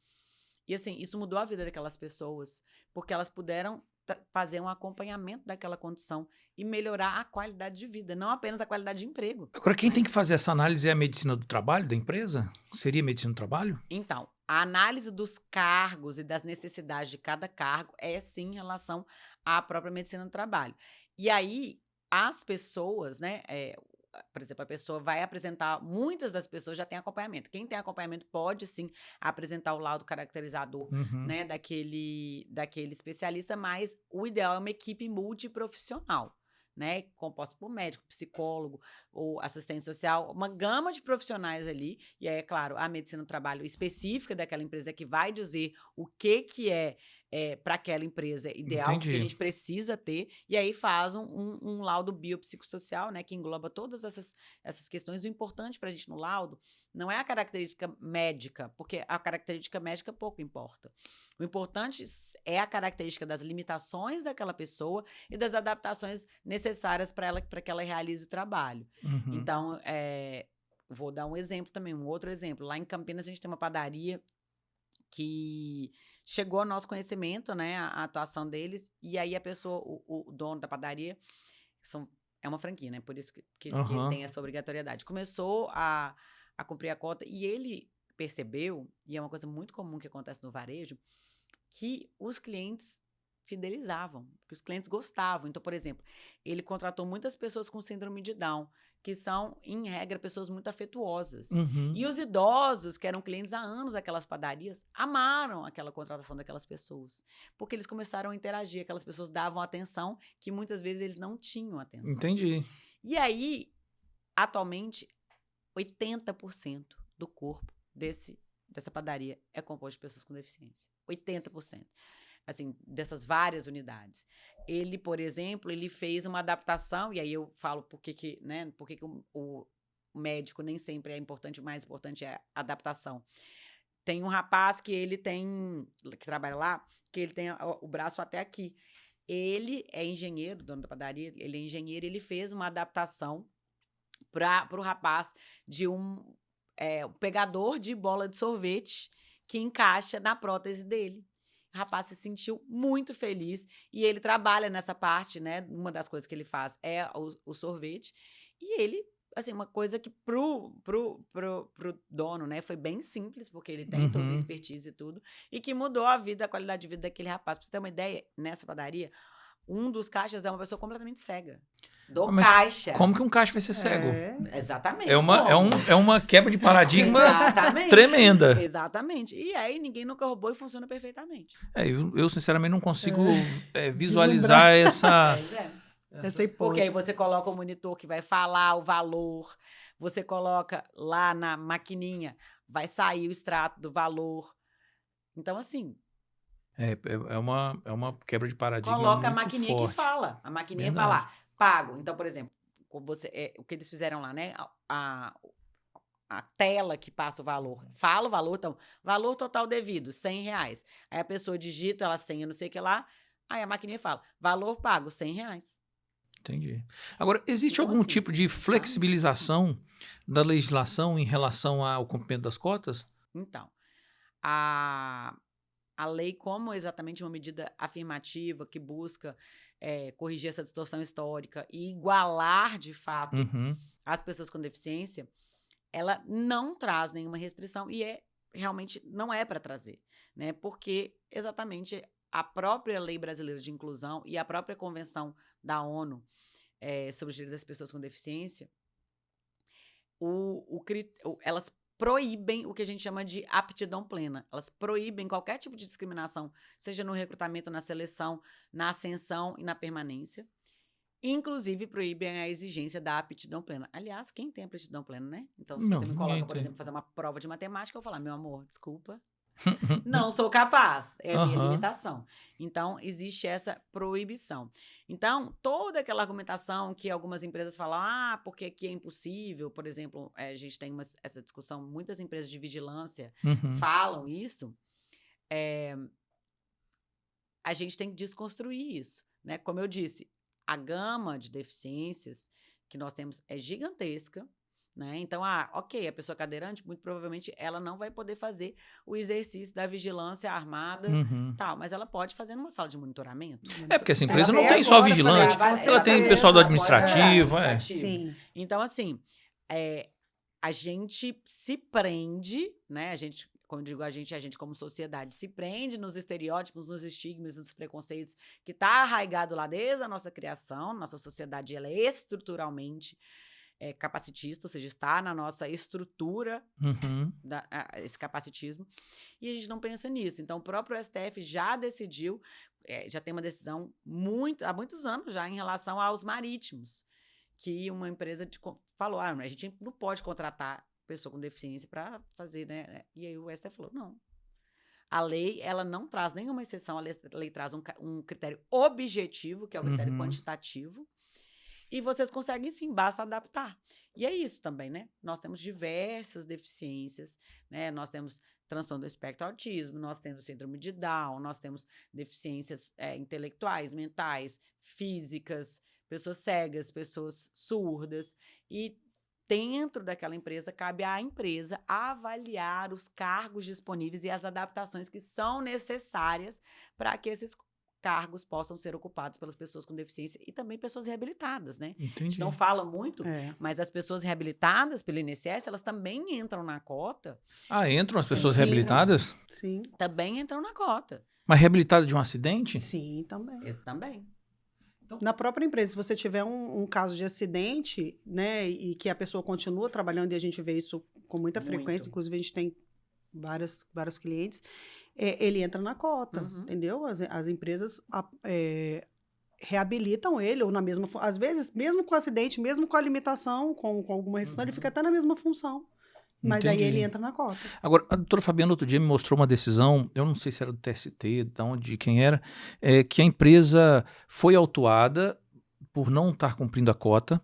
E assim, isso mudou a vida daquelas pessoas, porque elas puderam fazer um acompanhamento daquela condição e melhorar a qualidade de vida, não apenas a qualidade de emprego. Agora, quem né? tem que fazer essa análise é a medicina do trabalho da empresa? Seria a medicina do trabalho? Então, a análise dos cargos e das necessidades de cada cargo é sim em relação à própria medicina do trabalho. E aí, as pessoas, né, por exemplo, a pessoa vai apresentar, muitas das pessoas já têm acompanhamento. Quem tem acompanhamento pode, sim, apresentar o laudo caracterizador, né, daquele especialista, mas o ideal é uma equipe multiprofissional, né, composta por médico, psicólogo ou assistente social, uma gama de profissionais ali, e aí, é claro, a medicina do trabalho específica daquela empresa que vai dizer o que é para aquela empresa ideal, o que a Entendi. gente precisa ter, e aí faz um laudo biopsicossocial, né, que engloba todas essas questões. O importante para a gente no laudo não é a característica médica, porque a característica médica pouco importa. O importante é a característica das limitações daquela pessoa e das adaptações necessárias para que ela realize o trabalho. Então, vou dar um exemplo também, um outro exemplo. Lá em Campinas, a gente tem uma padaria que chegou ao nosso conhecimento, né, a atuação deles, e aí a pessoa, o dono da padaria, é uma franquia, né, por isso que tem essa obrigatoriedade, começou a cumprir a cota, e ele percebeu, e é uma coisa muito comum que acontece no varejo, que os clientes fidelizavam, que os clientes gostavam. Então, por exemplo, ele contratou muitas pessoas com síndrome de Down, que são, em regra, pessoas muito afetuosas. E os idosos, que eram clientes há anos daquelas padarias, amaram aquela contratação daquelas pessoas, porque eles começaram a interagir, aquelas pessoas davam atenção que muitas vezes eles não tinham atenção. Entendi. E aí, atualmente, 80% do corpo dessa padaria é composto de pessoas com deficiência. 80%. Assim, dessas várias unidades. Ele, por exemplo, ele fez uma adaptação, e aí eu falo por que o médico nem sempre é importante, o mais importante é a adaptação. Tem um rapaz que trabalha lá, que ele tem o braço até aqui. Ele é engenheiro, dono da padaria, ele é engenheiro, ele fez uma adaptação para o rapaz de um pegador de bola de sorvete que encaixa na prótese dele. O rapaz se sentiu muito feliz e ele trabalha nessa parte, né? Uma das coisas que ele faz é o sorvete. E ele, assim, uma coisa que pro dono, né, foi bem simples, porque ele tem toda a expertise e tudo, e que mudou a qualidade de vida daquele rapaz. Pra você ter uma ideia, nessa padaria, um dos caixas é uma pessoa completamente cega. Mas Caixa. como que um caixa vai ser cego? Exatamente. É uma quebra de paradigma tremenda. Exatamente. E aí ninguém nunca roubou e funciona perfeitamente. Eu sinceramente não consigo visualizar essa hipótese. Porque aí você coloca o monitor que vai falar o valor, você coloca lá na maquininha, vai sair o extrato do valor. Então, assim... É uma quebra de paradigma coloca a muito maquininha forte. que fala. A maquininha fala, pago. Então, por exemplo, o que eles fizeram lá, né? A tela que passa o valor. Fala o valor, então, valor total devido, R$100. Aí a pessoa digita ela senha, não sei o que lá, aí a maquininha fala, valor pago, R$100. Entendi. Agora, existe Então, algum assim, tipo de flexibilização da legislação em relação ao cumprimento das cotas? Então, a lei, como exatamente uma medida afirmativa que busca corrigir essa distorção histórica e igualar, de fato, as pessoas com deficiência, ela não traz nenhuma restrição e realmente não é para trazer, né? Porque exatamente a própria Lei Brasileira de Inclusão e a própria Convenção da ONU sobre os direitos das pessoas com deficiência, elas proíbem o que a gente chama de aptidão plena. Elas proíbem qualquer tipo de discriminação, seja no recrutamento, na seleção, na ascensão e na permanência. Inclusive, proíbem a exigência da aptidão plena. Aliás, quem tem aptidão plena, né? Então, se você me coloca, por exemplo, fazer uma prova de matemática, eu vou falar, meu amor, desculpa, não sou capaz. É a minha limitação. Então, existe essa proibição. Então, toda aquela argumentação que algumas empresas falam, porque aqui é impossível, por exemplo, a gente tem essa discussão, muitas empresas de vigilância falam isso, a gente tem que desconstruir isso, né? Como eu disse, a gama de deficiências que nós temos é gigantesca, né? Então, ok, a pessoa cadeirante, muito provavelmente, ela não vai poder fazer o exercício da vigilância armada, tal, mas ela pode fazer numa sala de monitoramento. Porque essa empresa não tem só vigilante, ela tem pessoal do administrativo. Sim. Então, assim, a gente se prende, né? A gente, quando eu digo a gente como sociedade, se prende nos estereótipos, nos estigmas, nos preconceitos, que está arraigado lá desde a nossa criação, nossa sociedade, ela é estruturalmente capacitista, ou seja, está na nossa estrutura Uhum. esse capacitismo, e a gente não pensa nisso. Então, o próprio STF já decidiu, já tem uma decisão há muitos anos já em relação aos marítimos, que uma empresa falou, a gente não pode contratar pessoa com deficiência para fazer, né? E aí o STF falou, não. A lei, ela não traz nenhuma exceção, a lei traz um critério objetivo, que é o critério quantitativo, e vocês conseguem sim, basta adaptar. E é isso também, né? Nós temos diversas deficiências, né? Nós temos transtorno do espectro autismo, nós temos síndrome de Down, nós temos deficiências intelectuais, mentais, físicas, pessoas cegas, pessoas surdas, e dentro daquela empresa, cabe à empresa avaliar os cargos disponíveis e as adaptações que são necessárias para que esses cargos possam ser ocupados pelas pessoas com deficiência e também pessoas reabilitadas, né? Entendi. A gente não fala muito, mas as pessoas reabilitadas pelo INSS, elas também entram na cota. Entram as pessoas Sim, reabilitadas? Sim. Também entram na cota. Mas reabilitada de um acidente? Sim, também. Também. Na própria empresa, se você tiver um caso de acidente, né, e que a pessoa continua trabalhando, e a gente vê isso com muita frequência, inclusive a gente tem vários clientes, ele entra na cota, entendeu? As empresas reabilitam ele, ou na mesma... Às vezes, mesmo com acidente, mesmo com a limitação, com alguma restrição, ele fica até na mesma função. Mas Entendi. aí ele entra na cota. Agora, a doutora Fabiana outro dia me mostrou uma decisão, eu não sei se era do TST, de quem era, que a empresa foi autuada por não estar cumprindo a cota,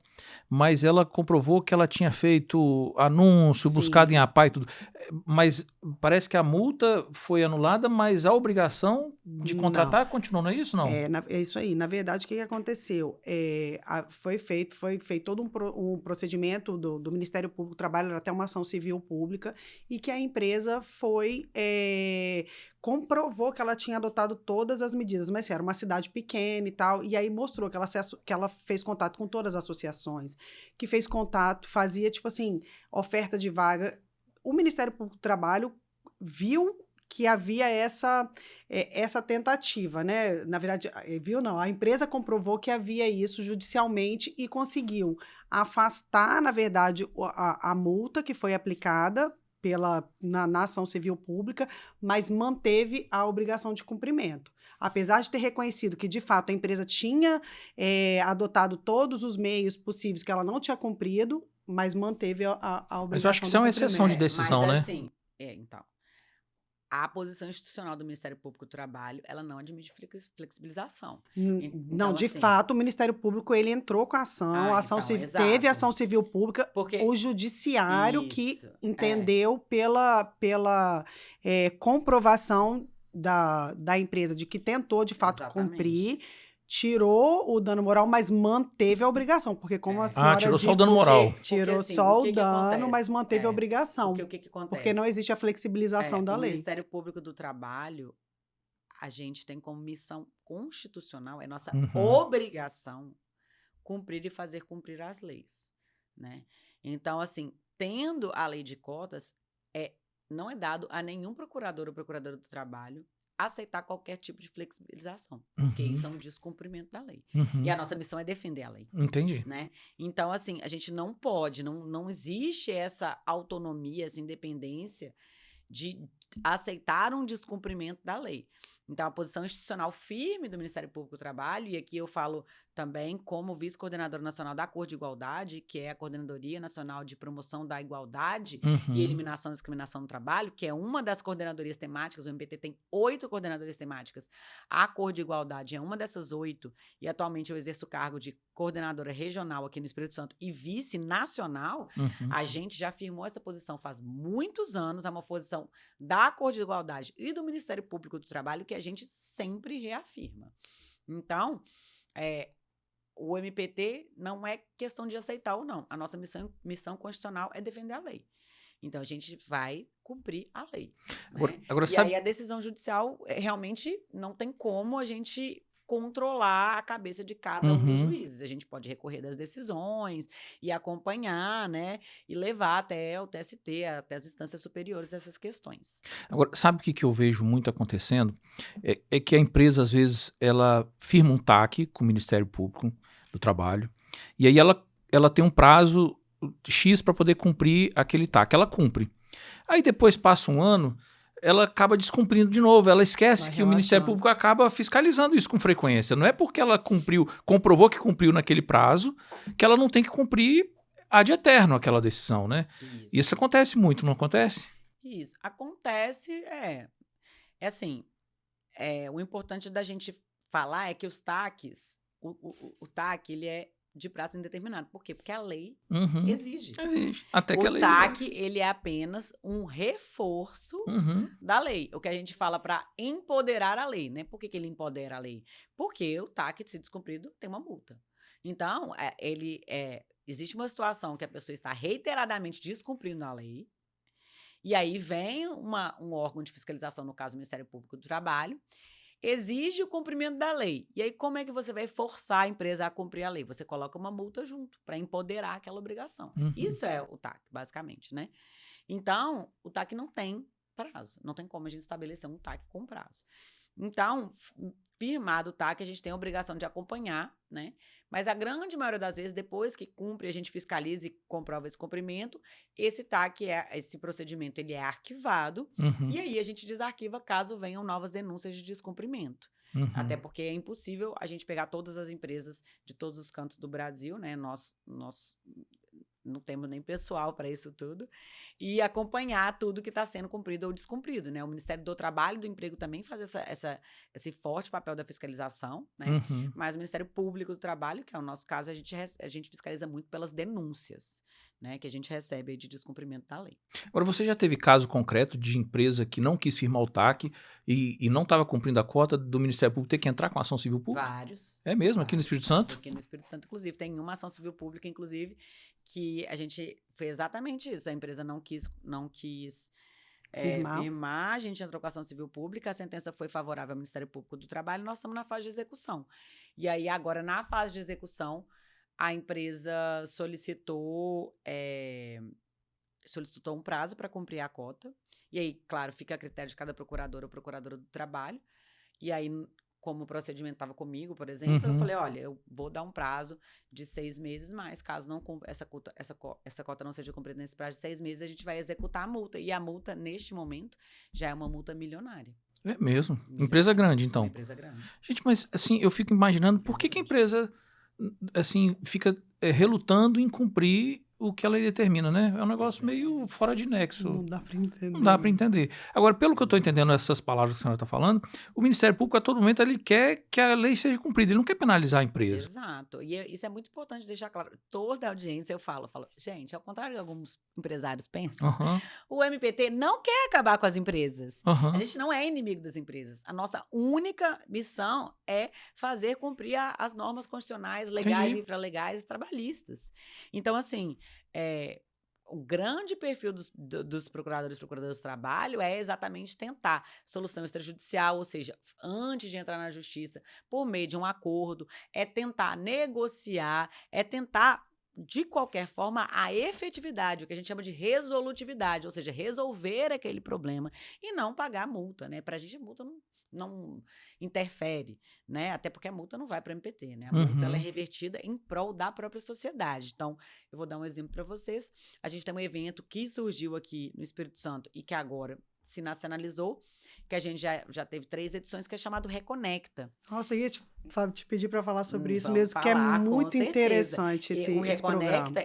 mas ela comprovou que ela tinha feito anúncio, Sim. buscado em APA e tudo. Mas parece que a multa foi anulada, mas a obrigação de contratar continuou, não é isso? Não? É isso aí. Na verdade, o que aconteceu? Foi feito todo um procedimento do Ministério Público do Trabalho, era até uma ação civil pública, e que a empresa comprovou que ela tinha adotado todas as medidas, mas era uma cidade pequena e tal, e aí mostrou que ela fez contato com todas as associações, que fez contato, fazia, tipo assim, oferta de vaga. O Ministério Público do Trabalho viu que havia essa tentativa, né? Na verdade, a empresa comprovou que havia isso judicialmente e conseguiu afastar, na verdade, a multa que foi aplicada na ação civil pública, mas manteve a obrigação de cumprimento. Apesar de ter reconhecido que, de fato, a empresa tinha adotado todos os meios possíveis que ela não tinha cumprido, mas manteve a obrigação. Mas eu acho que isso é uma exceção de decisão, né? Assim, então, a posição institucional do Ministério Público do Trabalho, ela não admite flexibilização. Não, de fato, o Ministério Público, ele entrou com a ação, civil, teve ação civil pública, o judiciário que entendeu pela comprovação da empresa de que tentou, de fato, cumprir, tirou o dano moral, mas manteve a obrigação, porque como a senhora tirou disse, só o dano moral. Tirou assim, só o dano, mas manteve a obrigação. O que acontece? Porque não existe a flexibilização da lei. O Ministério Público do Trabalho, a gente tem como missão constitucional, é nossa obrigação cumprir e fazer cumprir as leis, né? Então, assim, tendo a lei de cotas, não é dado a nenhum procurador ou procuradora do trabalho aceitar qualquer tipo de flexibilização, porque isso é um descumprimento da lei. E a nossa missão é defender a lei. Entendi. Né? Então, assim, a gente não pode, não existe essa autonomia, essa independência de aceitar um descumprimento da lei. Então, a posição institucional firme do Ministério Público do Trabalho, e aqui eu falo também como vice-coordenadora nacional da Cor de Igualdade, que é a Coordenadoria Nacional de Promoção da Igualdade e Eliminação da Discriminação no Trabalho, que é uma das coordenadorias temáticas, o MPT tem 8 coordenadorias temáticas, a Cor de Igualdade é uma dessas 8, e atualmente eu exerço o cargo de coordenadora regional aqui no Espírito Santo e vice-nacional. A gente já firmou essa posição faz muitos anos, é uma posição da Cor de Igualdade e do Ministério Público do Trabalho que a gente sempre reafirma. Então, o MPT não é questão de aceitar ou não. A nossa missão constitucional é defender a lei. Então, a gente vai cumprir a lei. Agora, aí a decisão judicial realmente não tem como a gente controlar a cabeça de cada um dos juízes. A gente pode recorrer das decisões e acompanhar, né? E levar até o TST, até as instâncias superiores essas questões. Agora, sabe o que eu vejo muito acontecendo? É que a empresa, às vezes, ela firma um TAC com o Ministério Público do Trabalho, e aí ela tem um prazo X para poder cumprir aquele TAC. Ela cumpre. Aí depois passa um ano, ela acaba descumprindo de novo. Ela esquece que o Ministério Público acaba fiscalizando isso com frequência. Não é porque ela comprovou que cumpriu naquele prazo, que ela não tem que cumprir ad eterno aquela decisão, né? Isso acontece muito, não acontece? Isso. Acontece, é assim, o importante da gente falar é que os TACs, o TAC, ele é de prazo indeterminado. Por quê? Porque a lei exige. Exige. Até que a O lei... TAC, ele é apenas um reforço da lei. O que a gente fala para empoderar a lei, né? Por que ele empodera a lei? Porque o TAC, se descumprido, tem uma multa. Então, existe uma situação que a pessoa está reiteradamente descumprindo a lei, e aí vem um órgão de fiscalização, no caso o Ministério Público do Trabalho, exige o cumprimento da lei. E aí, como é que você vai forçar a empresa a cumprir a lei? Você coloca uma multa junto para empoderar aquela obrigação. Isso é o TAC, basicamente, né? Então, o TAC não tem prazo. Não tem como a gente estabelecer um TAC com prazo. Então, firmado o TAC, a gente tem a obrigação de acompanhar, né? Mas a grande maioria das vezes, depois que cumpre, a gente fiscaliza e comprova esse cumprimento, esse TAC, esse procedimento, ele é arquivado, e aí a gente desarquiva caso venham novas denúncias de descumprimento. Até porque é impossível a gente pegar todas as empresas de todos os cantos do Brasil, né? Nós não temos nem pessoal para isso tudo, e acompanhar tudo que está sendo cumprido ou descumprido, né? O Ministério do Trabalho e do Emprego também faz esse forte papel da fiscalização, né? Mas o Ministério Público do Trabalho, que é o nosso caso, a gente fiscaliza muito pelas denúncias, né? Que a gente recebe aí de descumprimento da lei. Agora, você já teve caso concreto de empresa que não quis firmar o TAC e não estava cumprindo a cota do Ministério Público ter que entrar com ação civil pública? Vários. É mesmo? Aqui no Espírito Santo? Aqui no Espírito Santo, inclusive. Tem uma ação civil pública, inclusive, que a gente fez exatamente isso. A empresa não quis firmar, a gente entrou com a ação civil pública, a sentença foi favorável ao Ministério Público do Trabalho, nós estamos na fase de execução. E aí, agora, na fase de execução, a empresa solicitou um prazo para cumprir a cota. E aí, claro, fica a critério de cada procurador ou procuradora do trabalho. E aí, como o procedimento estava comigo, por exemplo, eu falei, olha, eu vou dar um prazo de 6 meses, mas caso não essa cota não seja cumprida nesse prazo de 6 meses, a gente vai executar a multa. E a multa, neste momento, já é uma multa milionária. É mesmo? Empresa grande, então. Empresa grande. Gente, mas assim, eu fico imaginando por que a empresa assim, fica relutando em cumprir o que a lei determina, né? É um negócio meio fora de nexo. Não dá para entender. Não dá para entender. Agora, pelo que eu estou entendendo essas palavras que a senhora está falando, o Ministério Público, a todo momento, ele quer que a lei seja cumprida. Ele não quer penalizar a empresa. Exato. E isso é muito importante deixar claro. Toda a audiência eu falo, gente, ao contrário do que alguns empresários pensam, o MPT não quer acabar com as empresas. A gente não é inimigo das empresas. A nossa única missão é fazer cumprir as normas constitucionais, legais, infralegais e trabalhistas. Então, assim, o grande perfil dos procuradores e procuradoras do trabalho é exatamente tentar solução extrajudicial, ou seja, antes de entrar na justiça, por meio de um acordo, é tentar negociar, é tentar, de qualquer forma, a efetividade, o que a gente chama de resolutividade, ou seja, resolver aquele problema e não pagar a multa, né? Para a gente, a multa não interfere, né? Até porque a multa não vai para o MPT, né? A multa ela é revertida em prol da própria sociedade. Então, eu vou dar um exemplo para vocês. A gente tem um evento que surgiu aqui no Espírito Santo e que agora se nacionalizou, que a gente já teve 3 edições, que é chamado Reconecta. Nossa, eu ia te pedir para falar sobre isso mesmo, que é muito interessante esse programa. O Reconecta,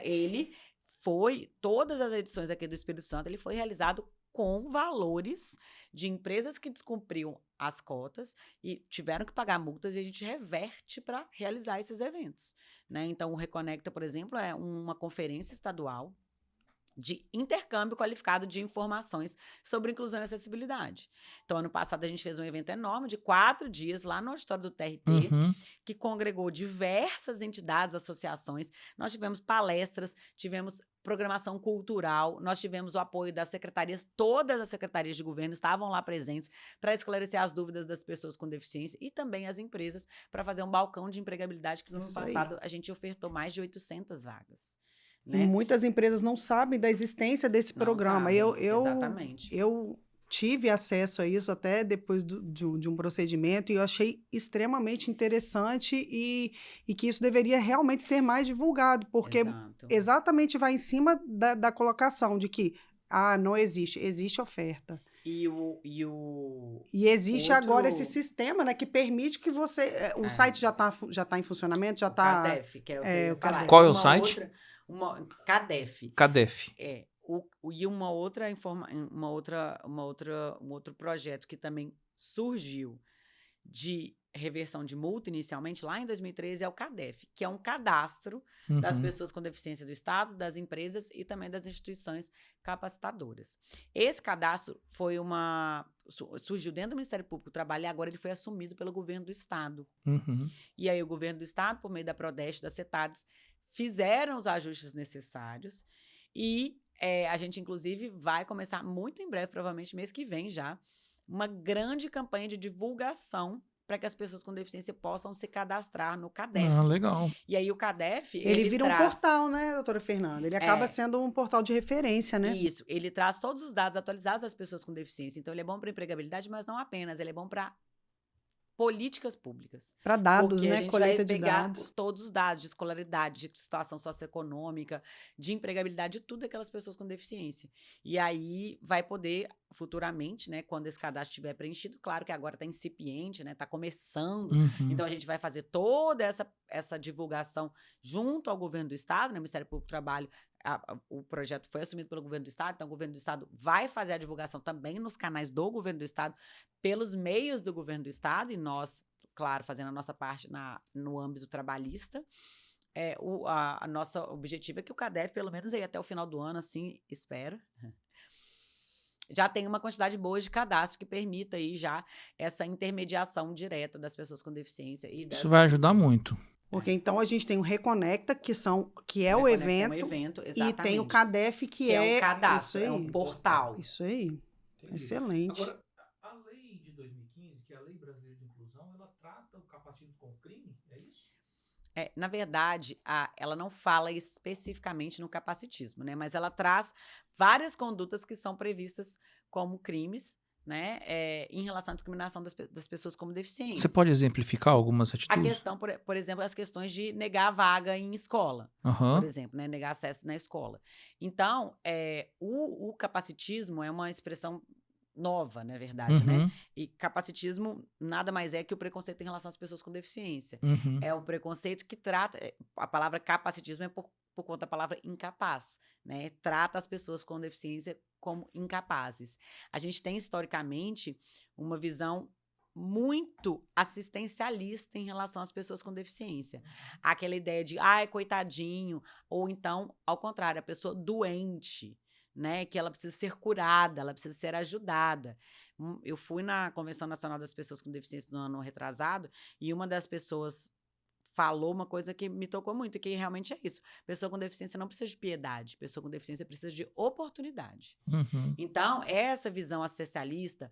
todas as edições aqui do Espírito Santo, ele foi realizado com valores de empresas que descumpriam as cotas e tiveram que pagar multas, e a gente reverte para realizar esses eventos, né? Então, o Reconecta, por exemplo, é uma conferência estadual de intercâmbio qualificado de informações sobre inclusão e acessibilidade. Então, ano passado, a gente fez um evento enorme de 4 dias lá no auditório do TRT, que congregou diversas entidades, associações. Nós tivemos palestras, tivemos programação cultural, nós tivemos o apoio das secretarias, todas as secretarias de governo estavam lá presentes para esclarecer as dúvidas das pessoas com deficiência e também as empresas para fazer um balcão de empregabilidade que no ano passado a gente ofertou mais de 800 vagas. Né? E muitas empresas não sabem da existência desse programa. Exatamente. Eu tive acesso a isso até depois de um procedimento e eu achei extremamente interessante e que isso deveria realmente ser mais divulgado, porque Exato. exatamente vai em cima da colocação de que não existe, existe oferta. E existe agora esse sistema, né, que permite que você... O site já tá em funcionamento, já está... CADEF, que é o que eu ia falar. Qual é o site? CADEF. CADEF. E um outro projeto que também surgiu de reversão de multa inicialmente, lá em 2013, é o CADEF, que é um cadastro das pessoas com deficiência do Estado, das empresas e também das instituições capacitadoras. Esse cadastro surgiu dentro do Ministério Público do Trabalho e agora ele foi assumido pelo governo do Estado. E aí o governo do Estado, por meio da Prodeste, da CETADES, fizeram os ajustes necessários e a gente, inclusive, vai começar muito em breve, provavelmente mês que vem já, uma grande campanha de divulgação para que as pessoas com deficiência possam se cadastrar no CADEF. Legal. E aí o CADEF... Ele vira um portal, né, doutora Fernanda? Ele acaba sendo um portal de referência, né? Isso. Ele traz todos os dados atualizados das pessoas com deficiência. Então, ele é bom para empregabilidade, mas não apenas. Ele é bom para políticas públicas. Para dados, porque né? A gente Coleta vai de pegar dados. Todos os dados de escolaridade, de situação socioeconômica, de empregabilidade, de tudo aquelas pessoas com deficiência. E aí vai poder, futuramente, né, quando esse cadastro estiver preenchido, claro que agora está incipiente, né? Está começando. Então, a gente vai fazer toda essa divulgação junto ao governo do Estado, né? O Ministério Público do Trabalho. O projeto foi assumido pelo governo do Estado, então o governo do Estado vai fazer a divulgação também nos canais do governo do Estado, pelos meios do governo do Estado, e nós, claro, fazendo a nossa parte no âmbito trabalhista. A nossa objetivo é que o CADEF, pelo menos aí até o final do ano, assim, espero, já tem uma quantidade boa de cadastro que permita aí já essa intermediação direta das pessoas com deficiência. Isso vai ajudar muito. Porque então a gente tem o Reconecta, que é o evento, e tem o CADEF, que é o cadastro, isso aí. É um portal. Isso aí. Entendi. Excelente. Agora, a lei de 2015, que é a Lei Brasileira de Inclusão, ela trata o capacitismo como crime? É isso? Na verdade, ela não fala especificamente no capacitismo, né? Mas ela traz várias condutas que são previstas como crimes, né, em relação à discriminação das pessoas com deficiência. Você pode exemplificar algumas atitudes? A questão, por exemplo, as questões de negar a vaga em escola, por exemplo, né, negar acesso na escola. Então, o capacitismo é uma expressão nova, na verdade, né? E capacitismo nada mais é que o preconceito em relação às pessoas com deficiência. É o preconceito que trata... A palavra capacitismo é por conta da palavra incapaz, né? Trata as pessoas com deficiência como incapazes. A gente tem, historicamente, uma visão muito assistencialista em relação às pessoas com deficiência. Aquela ideia de, coitadinho, ou então, ao contrário, a pessoa doente, né, que ela precisa ser curada, ela precisa ser ajudada. Eu fui na Convenção Nacional das Pessoas com Deficiência no ano retrasado e uma das pessoas falou uma coisa que me tocou muito, que realmente é isso. Pessoa com deficiência não precisa de piedade, pessoa com deficiência precisa de oportunidade. Então, essa visão assistencialista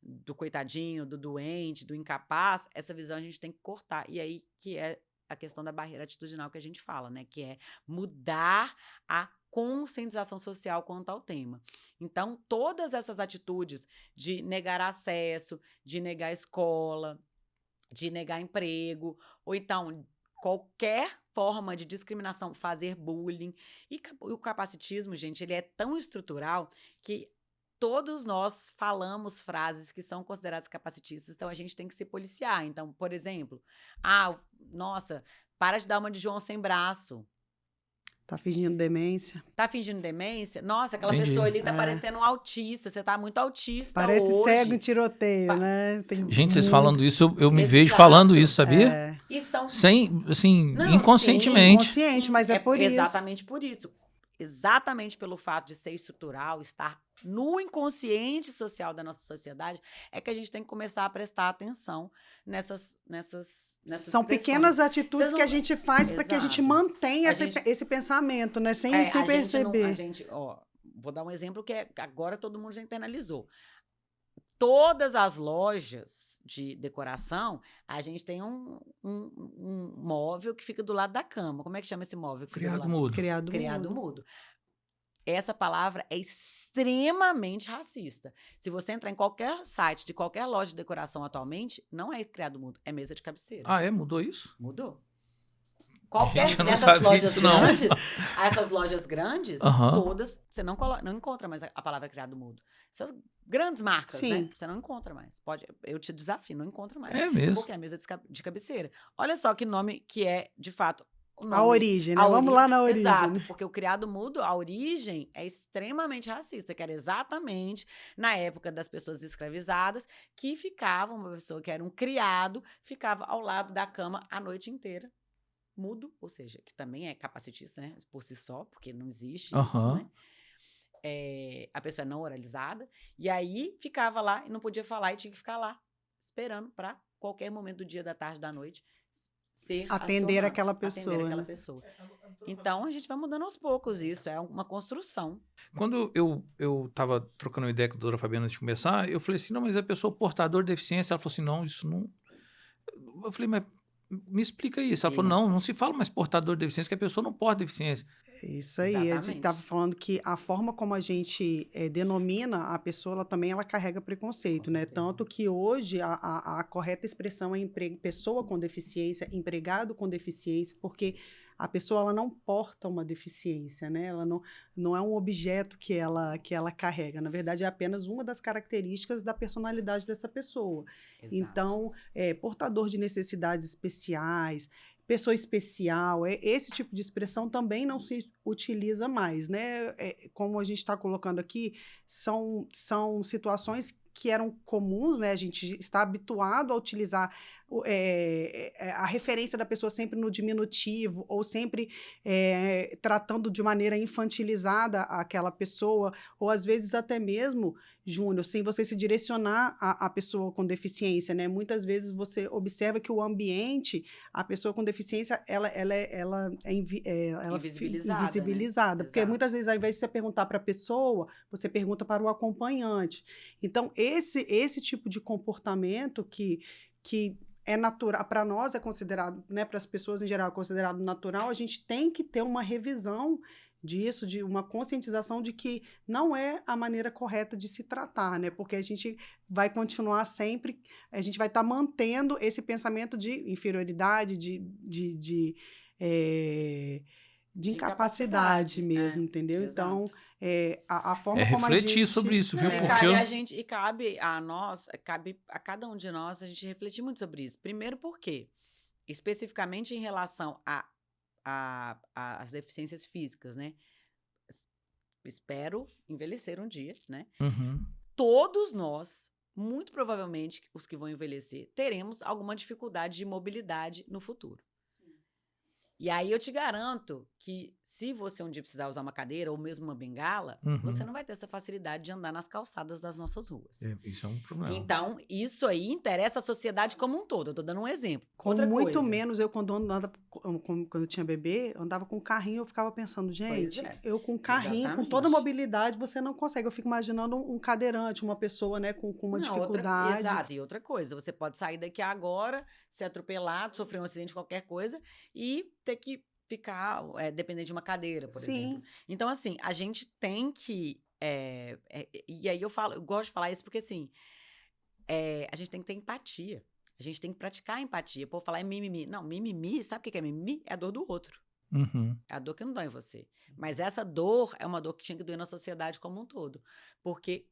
do coitadinho, do doente, do incapaz, essa visão a gente tem que cortar. E aí que é a questão da barreira atitudinal que a gente fala, né? Que é mudar a conscientização social quanto ao tema. Então, todas essas atitudes de negar acesso, de negar escola, de negar emprego, ou então qualquer forma de discriminação, fazer bullying. E o capacitismo, gente, ele é tão estrutural que todos nós falamos frases que são consideradas capacitistas, então a gente tem que se policiar. Então, por exemplo, nossa, para de dar uma de João sem braço. Tá fingindo demência. Tá fingindo demência? Nossa, aquela pessoa ali tá parecendo um autista. Você tá muito autista Parece hoje. cego em tiroteio, né? Gente, vocês falando isso, eu me vejo falando isso, sabia? E são... Sem, assim, inconscientemente. Inconsciente, mas é por isso. Exatamente por isso. Exatamente pelo fato de ser estrutural, estar no inconsciente social da nossa sociedade, é que a gente tem que começar a prestar atenção nessas São pequenas atitudes que a gente faz para que a gente mantenha esse pensamento, né? Sem perceber. Vou dar um exemplo que agora todo mundo já internalizou. Todas as lojas de decoração, a gente tem um móvel que fica do lado da cama. Como é que chama esse móvel? Criado mudo. Criado mudo. Essa palavra é extremamente racista. Se você entrar em qualquer site de qualquer loja de decoração atualmente, não é criado mudo, é mesa de cabeceira. Ah, é? Mudou isso? Mudou. Qualquer Gente, eu não dessas sabia lojas disso, não. grandes, essas lojas grandes, Aham. todas, você não encontra mais a palavra criado mudo. Essas grandes marcas, Sim. né? Você não encontra mais. Eu te desafio, não encontra mais. É mesmo. Qualquer mesa de cabeceira. Olha só que nome que é, de fato, o nome. A origem, né? A Vamos lá na origem. Exato, né? porque o criado mudo, a origem é extremamente racista, que era exatamente na época das pessoas escravizadas, que ficavam, uma pessoa que era um criado, ficava ao lado da cama a noite inteira, mudo, ou seja, que também é capacitista, né, por si só, porque não existe isso, Aham. né? A pessoa é não oralizada, e aí ficava lá e não podia falar e tinha que ficar lá, esperando para qualquer momento do dia, da tarde, da noite, ser Atender acionado, aquela pessoa, atender aquela né? pessoa. Então, a gente vai mudando aos poucos isso, é uma construção. Quando eu tava trocando uma ideia com a doutora Fabiana antes de começar, eu falei assim, não, mas a pessoa portador de deficiência, ela falou assim, não, isso não... Eu falei, mas me explica isso. Ela falou, não se fala mais portador de deficiência, que a pessoa não porta deficiência. É isso aí. A gente Exatamente. estava falando que a forma como a gente denomina a pessoa, ela carrega preconceito, Com né? certeza. Tanto que hoje a correta expressão é pessoa com deficiência, empregado com deficiência, porque a pessoa ela não porta uma deficiência, né? Ela não é um objeto que ela carrega. Na verdade, é apenas uma das características da personalidade dessa pessoa. Exato. Então, portador de necessidades especiais, pessoa especial, esse tipo de expressão também não se utiliza mais, né? Como a gente está colocando aqui, são situações que eram comuns, né? A gente está habituado a utilizar a referência da pessoa sempre no diminutivo ou sempre tratando de maneira infantilizada aquela pessoa, ou às vezes até mesmo, Júnior, sem você se direcionar à pessoa com deficiência, né? Muitas vezes você observa que o ambiente, a pessoa com deficiência, ela é invisibilizada, Né? porque Exato. muitas vezes, ao invés de você perguntar para a pessoa, você pergunta para o acompanhante. Então, esse tipo de comportamento que é natural, para nós é considerado, né, para as pessoas em geral é considerado natural, a gente tem que ter uma revisão disso, de uma conscientização de que não é a maneira correta de se tratar, né? Porque a gente vai continuar sempre, a gente vai estar mantendo esse pensamento de inferioridade, de incapacidade mesmo, entendeu? Exato. Então, a forma como a refletir gente... sobre isso, viu? E Porque cabe a nós, cabe a cada um de nós a gente refletir muito sobre isso. Primeiro porque, especificamente em relação às deficiências físicas, né? Espero envelhecer um dia, né? Uhum. Todos nós, muito provavelmente, os que vão envelhecer, teremos alguma dificuldade de mobilidade no futuro. E aí eu te garanto que se você um dia precisar usar uma cadeira ou mesmo uma bengala, você não vai ter essa facilidade de andar nas calçadas das nossas ruas. Isso é um problema. Então, isso aí interessa a sociedade como um todo. Eu tô dando um exemplo. Muito menos eu, quando eu tinha bebê, eu andava com um carrinho, eu ficava pensando, gente, eu com um carrinho, com toda a mobilidade, você não consegue. Eu fico imaginando um cadeirante, uma pessoa, né, com uma dificuldade. Exato. E outra coisa, você pode sair daqui agora, ser atropelado, sofrer um acidente, qualquer coisa, e ter que ficar dependente de uma cadeira, por exemplo. Então, assim, a gente tem que... e aí eu gosto de falar isso porque, assim, a gente tem que ter empatia. A gente tem que praticar a empatia. Pô, falar é mimimi. Não, mimimi, sabe o que é mimimi? É a dor do outro. É a dor que não dói em você. Mas essa dor é uma dor que tinha que doer na sociedade como um todo. Porque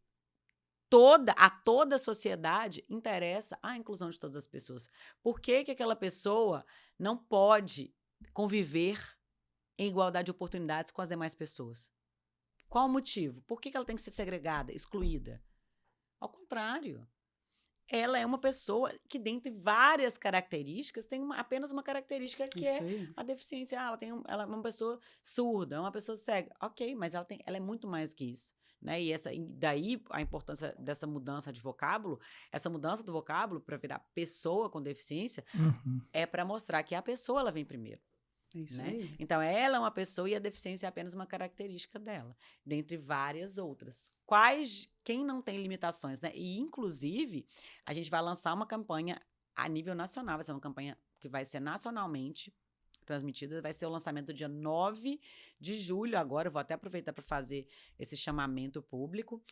a toda a sociedade interessa a inclusão de todas as pessoas. Por que aquela pessoa não pode conviver em igualdade de oportunidades com as demais pessoas? Qual o motivo? Por que ela tem que ser segregada, excluída? Ao contrário. Ela é uma pessoa que, dentre várias características, tem apenas uma característica que é a deficiência. Ela é uma pessoa surda, uma pessoa cega. Ok, mas ela é muito mais que isso. Né? E daí a importância dessa mudança de vocábulo, essa mudança do vocábulo para virar pessoa com deficiência, é para mostrar que a pessoa ela vem primeiro. Isso né? aí. Então, ela é uma pessoa e a deficiência é apenas uma característica dela, dentre várias outras. Quem não tem limitações, né? E, inclusive, a gente vai lançar uma campanha a nível nacional, vai ser uma campanha que vai ser nacionalmente, transmitida, vai ser o lançamento do dia 9 de julho agora, eu vou até aproveitar para fazer esse chamamento público.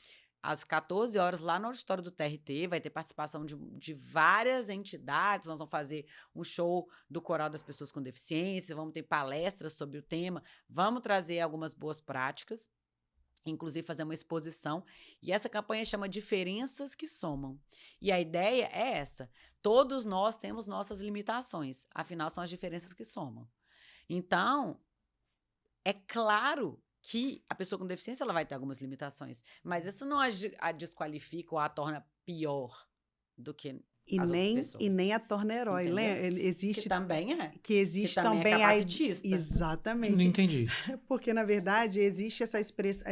Às 14 horas, lá no auditório do TRT, vai ter participação de várias entidades. Nós vamos fazer um show do Coral das Pessoas com Deficiência, vamos ter palestras sobre o tema, vamos trazer algumas boas práticas, inclusive fazer uma exposição. E essa campanha chama Diferenças que Somam. E a ideia é essa: todos nós temos nossas limitações, afinal, são as diferenças que somam. Então, é claro que a pessoa com deficiência ela vai ter algumas limitações, mas isso não a desqualifica ou a torna pior do que as outras pessoas. E nem a torna herói. Existe, que também é. Que existe que também também é capacitista. Exatamente. Não entendi. Porque, na verdade, existe essa expressão.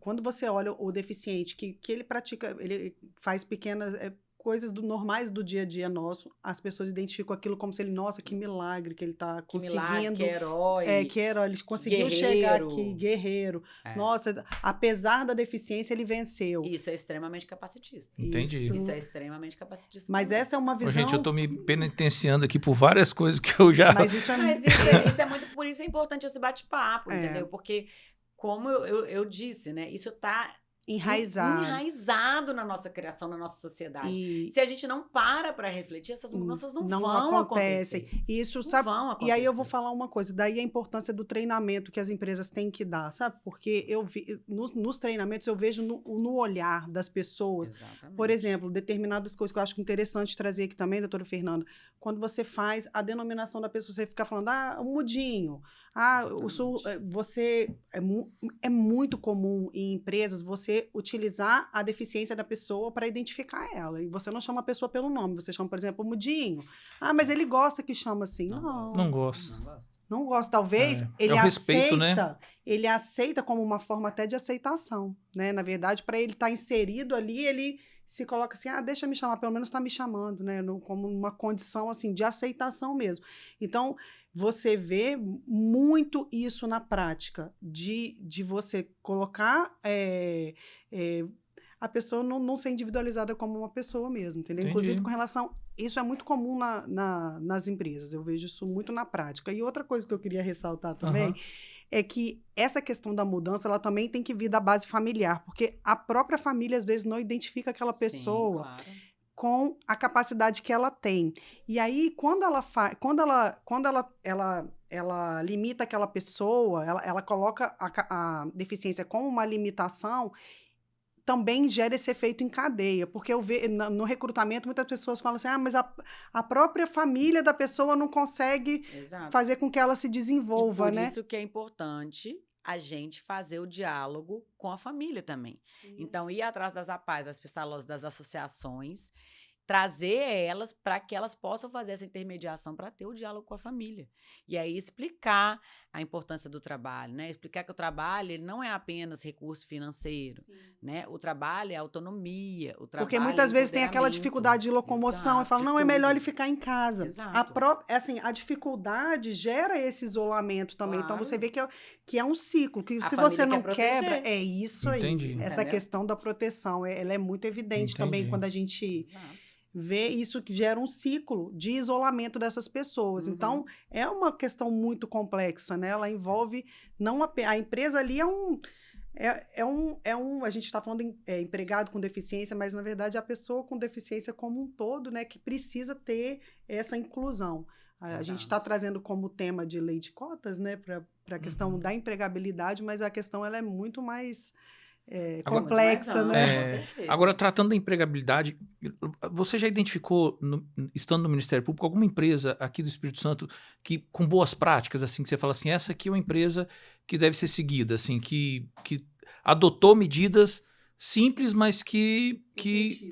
Quando você olha o deficiente, que ele pratica, ele faz pequenas coisas normais do dia a dia nosso, as pessoas identificam aquilo como se ele, nossa, que milagre que ele está conseguindo. Milagre, que herói. Que herói, ele conseguiu chegar aqui, guerreiro. Nossa, apesar da deficiência, ele venceu. Isso é extremamente capacitista. Entendi. Isso é extremamente capacitista. Mas também. essa é uma visão... Gente, eu tô me penitenciando aqui por várias coisas que eu já... Mas isso é muito... Por isso é importante esse bate-papo, entendeu? Porque, como eu disse, né? Isso tá... enraizado na nossa criação, na nossa sociedade. E se a gente não para refletir, essas mudanças não vão acontecer. Isso, não sabe? Vão acontecer. E aí eu vou falar uma coisa, daí a importância do treinamento que as empresas têm que dar, sabe? Porque nos treinamentos eu vejo no olhar das pessoas. Exatamente. Por exemplo, determinadas coisas que eu acho interessante trazer aqui também, doutora Fernanda, quando você faz a denominação da pessoa, você fica falando, o mudinho, você... É muito comum em empresas você utilizar a deficiência da pessoa para identificar ela. E você não chama a pessoa pelo nome, você chama, por exemplo, o mudinho. Mas ele gosta que chama assim. Não gosta. Não gosta. Talvez ele respeito, aceita, né? Ele aceita como uma forma até de aceitação, né? Na verdade, para ele estar inserido ali, ele se coloca assim, deixa eu me chamar, pelo menos está me chamando, né? Como uma condição assim de aceitação mesmo. Então, você vê muito isso na prática, de você colocar a pessoa não ser individualizada como uma pessoa mesmo, entendeu? Entendi. Inclusive, com relação... Isso é muito comum nas empresas, eu vejo isso muito na prática. E outra coisa que eu queria ressaltar também é que essa questão da mudança, ela também tem que vir da base familiar, porque a própria família, às vezes, não identifica aquela pessoa... Sim, claro. Com a capacidade que ela tem. E aí, quando ela limita aquela pessoa, ela coloca a deficiência como uma limitação, também gera esse efeito em cadeia. Porque eu vejo no recrutamento, muitas pessoas falam assim, mas a própria família da pessoa não consegue fazer com que ela se desenvolva, né? Por isso que é importante a gente fazer o diálogo com a família também. Sim. Então, ir atrás das APAES, das PISTALOS, das associações, trazer elas para que elas possam fazer essa intermediação para ter o diálogo com a família. E aí explicar a importância do trabalho, né? Explicar que o trabalho ele não é apenas recurso financeiro, né? O trabalho é autonomia, o trabalho porque muitas vezes tem aquela dificuldade de locomoção e fala, não, é melhor ele ficar em casa. A dificuldade gera esse isolamento também. Claro. Então, você vê que é um ciclo, que se você não quebra, é isso aí. Entendi. Essa questão da proteção, ela é muito evidente também quando a gente... vê isso que gera um ciclo de isolamento dessas pessoas. Então, é uma questão muito complexa, né? Ela envolve a empresa ali a gente está falando empregado com deficiência, mas, na verdade, é a pessoa com deficiência como um todo, né? Que precisa ter essa inclusão. A gente está trazendo como tema de lei de cotas, né? Para a questão da empregabilidade, mas a questão ela é muito mais... complexa, né? Agora, tratando da empregabilidade, você já identificou, estando no Ministério Público, alguma empresa aqui do Espírito Santo que com boas práticas, assim, que você fala assim, essa aqui é uma empresa que deve ser seguida, assim, que adotou medidas simples, mas que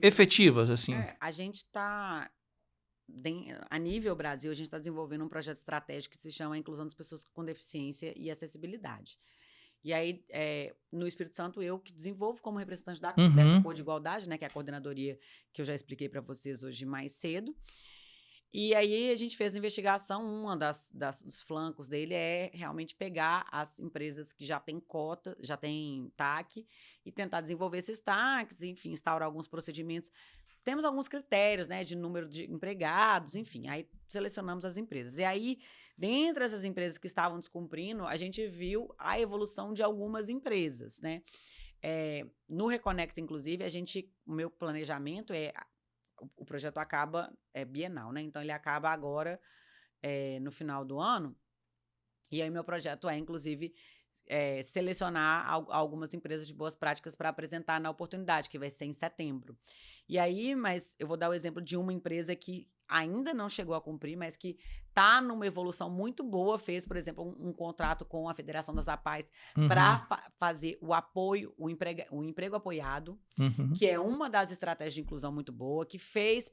efetivas, assim? A gente está... A nível Brasil, a gente está desenvolvendo um projeto estratégico que se chama Inclusão das Pessoas com Deficiência e Acessibilidade. E aí, no Espírito Santo, eu que desenvolvo como representante dessa Cor de Igualdade, né, que é a coordenadoria que eu já expliquei para vocês hoje mais cedo. E aí, a gente fez a investigação, uma dos flancos dele é realmente pegar as empresas que já têm cota, já têm TAC, e tentar desenvolver esses TACs, enfim, instaurar alguns procedimentos. Temos alguns critérios, né, de número de empregados, enfim, aí selecionamos as empresas. E aí, dentre essas empresas que estavam descumprindo, a gente viu a evolução de algumas empresas, né? No Reconecta, inclusive, o meu planejamento o projeto acaba bienal, né? Então, ele acaba agora no final do ano. E aí, meu projeto inclusive, selecionar algumas empresas de boas práticas para apresentar na oportunidade, que vai ser em setembro. E aí, mas eu vou dar o exemplo de uma empresa que ainda não chegou a cumprir, mas que está numa evolução muito boa, fez, por exemplo, um contrato com a Federação das APAES para fazer o apoio, o emprego apoiado, que é uma das estratégias de inclusão muito boa, que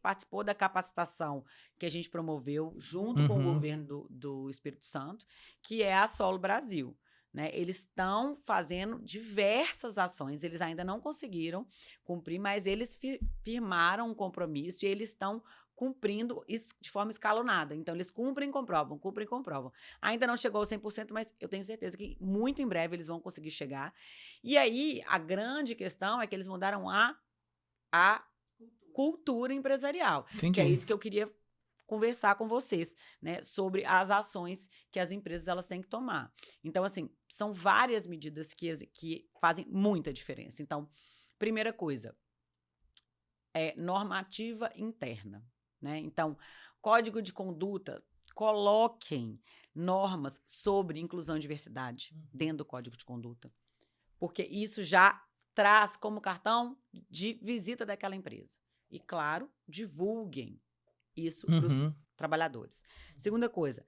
participou da capacitação que a gente promoveu junto com o governo do Espírito Santo, que é a Solo Brasil. Né? Eles estão fazendo diversas ações, eles ainda não conseguiram cumprir, mas eles firmaram um compromisso e eles estão cumprindo de forma escalonada. Então, eles cumprem e comprovam. Ainda não chegou ao 100%, mas eu tenho certeza que muito em breve eles vão conseguir chegar. E aí, a grande questão é que eles mudaram a cultura empresarial. Entendi. Que é isso que eu queria conversar com vocês, né, sobre as ações que as empresas elas têm que tomar. Então, assim, são várias medidas que fazem muita diferença. Então, primeira coisa, normativa interna, né? Então, código de conduta, coloquem normas sobre inclusão e diversidade dentro do código de conduta, porque isso já traz como cartão de visita daquela empresa. E, claro, divulguem isso para os trabalhadores. Segunda coisa,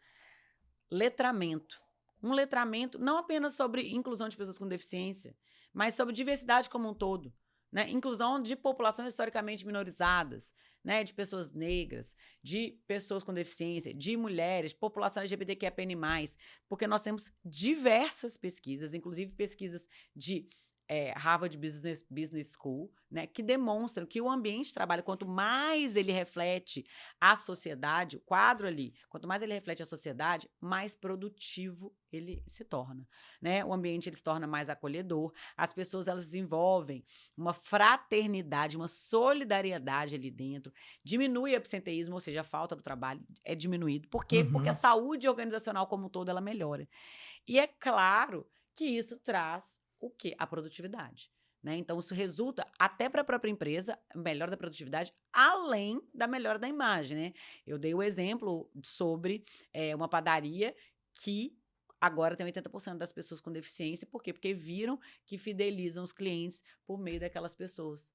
letramento. Um letramento não apenas sobre inclusão de pessoas com deficiência, mas sobre diversidade como um todo. Né? Inclusão de populações historicamente minorizadas, né? De pessoas negras, de pessoas com deficiência, de mulheres, população LGBTQIA+, porque nós temos diversas pesquisas, inclusive pesquisas de Harvard Business School, né, que demonstram que o ambiente de trabalho, quanto mais ele reflete a sociedade, o quadro ali, quanto mais ele reflete a sociedade, mais produtivo ele se torna. Né? O ambiente ele se torna mais acolhedor, as pessoas elas desenvolvem uma fraternidade, uma solidariedade ali dentro, diminui o absenteísmo, ou seja, a falta do trabalho é diminuído. Por quê? Porque a saúde organizacional como um todo ela melhora. E é claro que isso traz o quê? A produtividade. Né? Então, isso resulta até para a própria empresa, melhora da produtividade, além da melhora da imagem. Né? Eu dei o exemplo sobre uma padaria que agora tem 80% das pessoas com deficiência. Por quê? Porque viram que fidelizam os clientes por meio daquelas pessoas.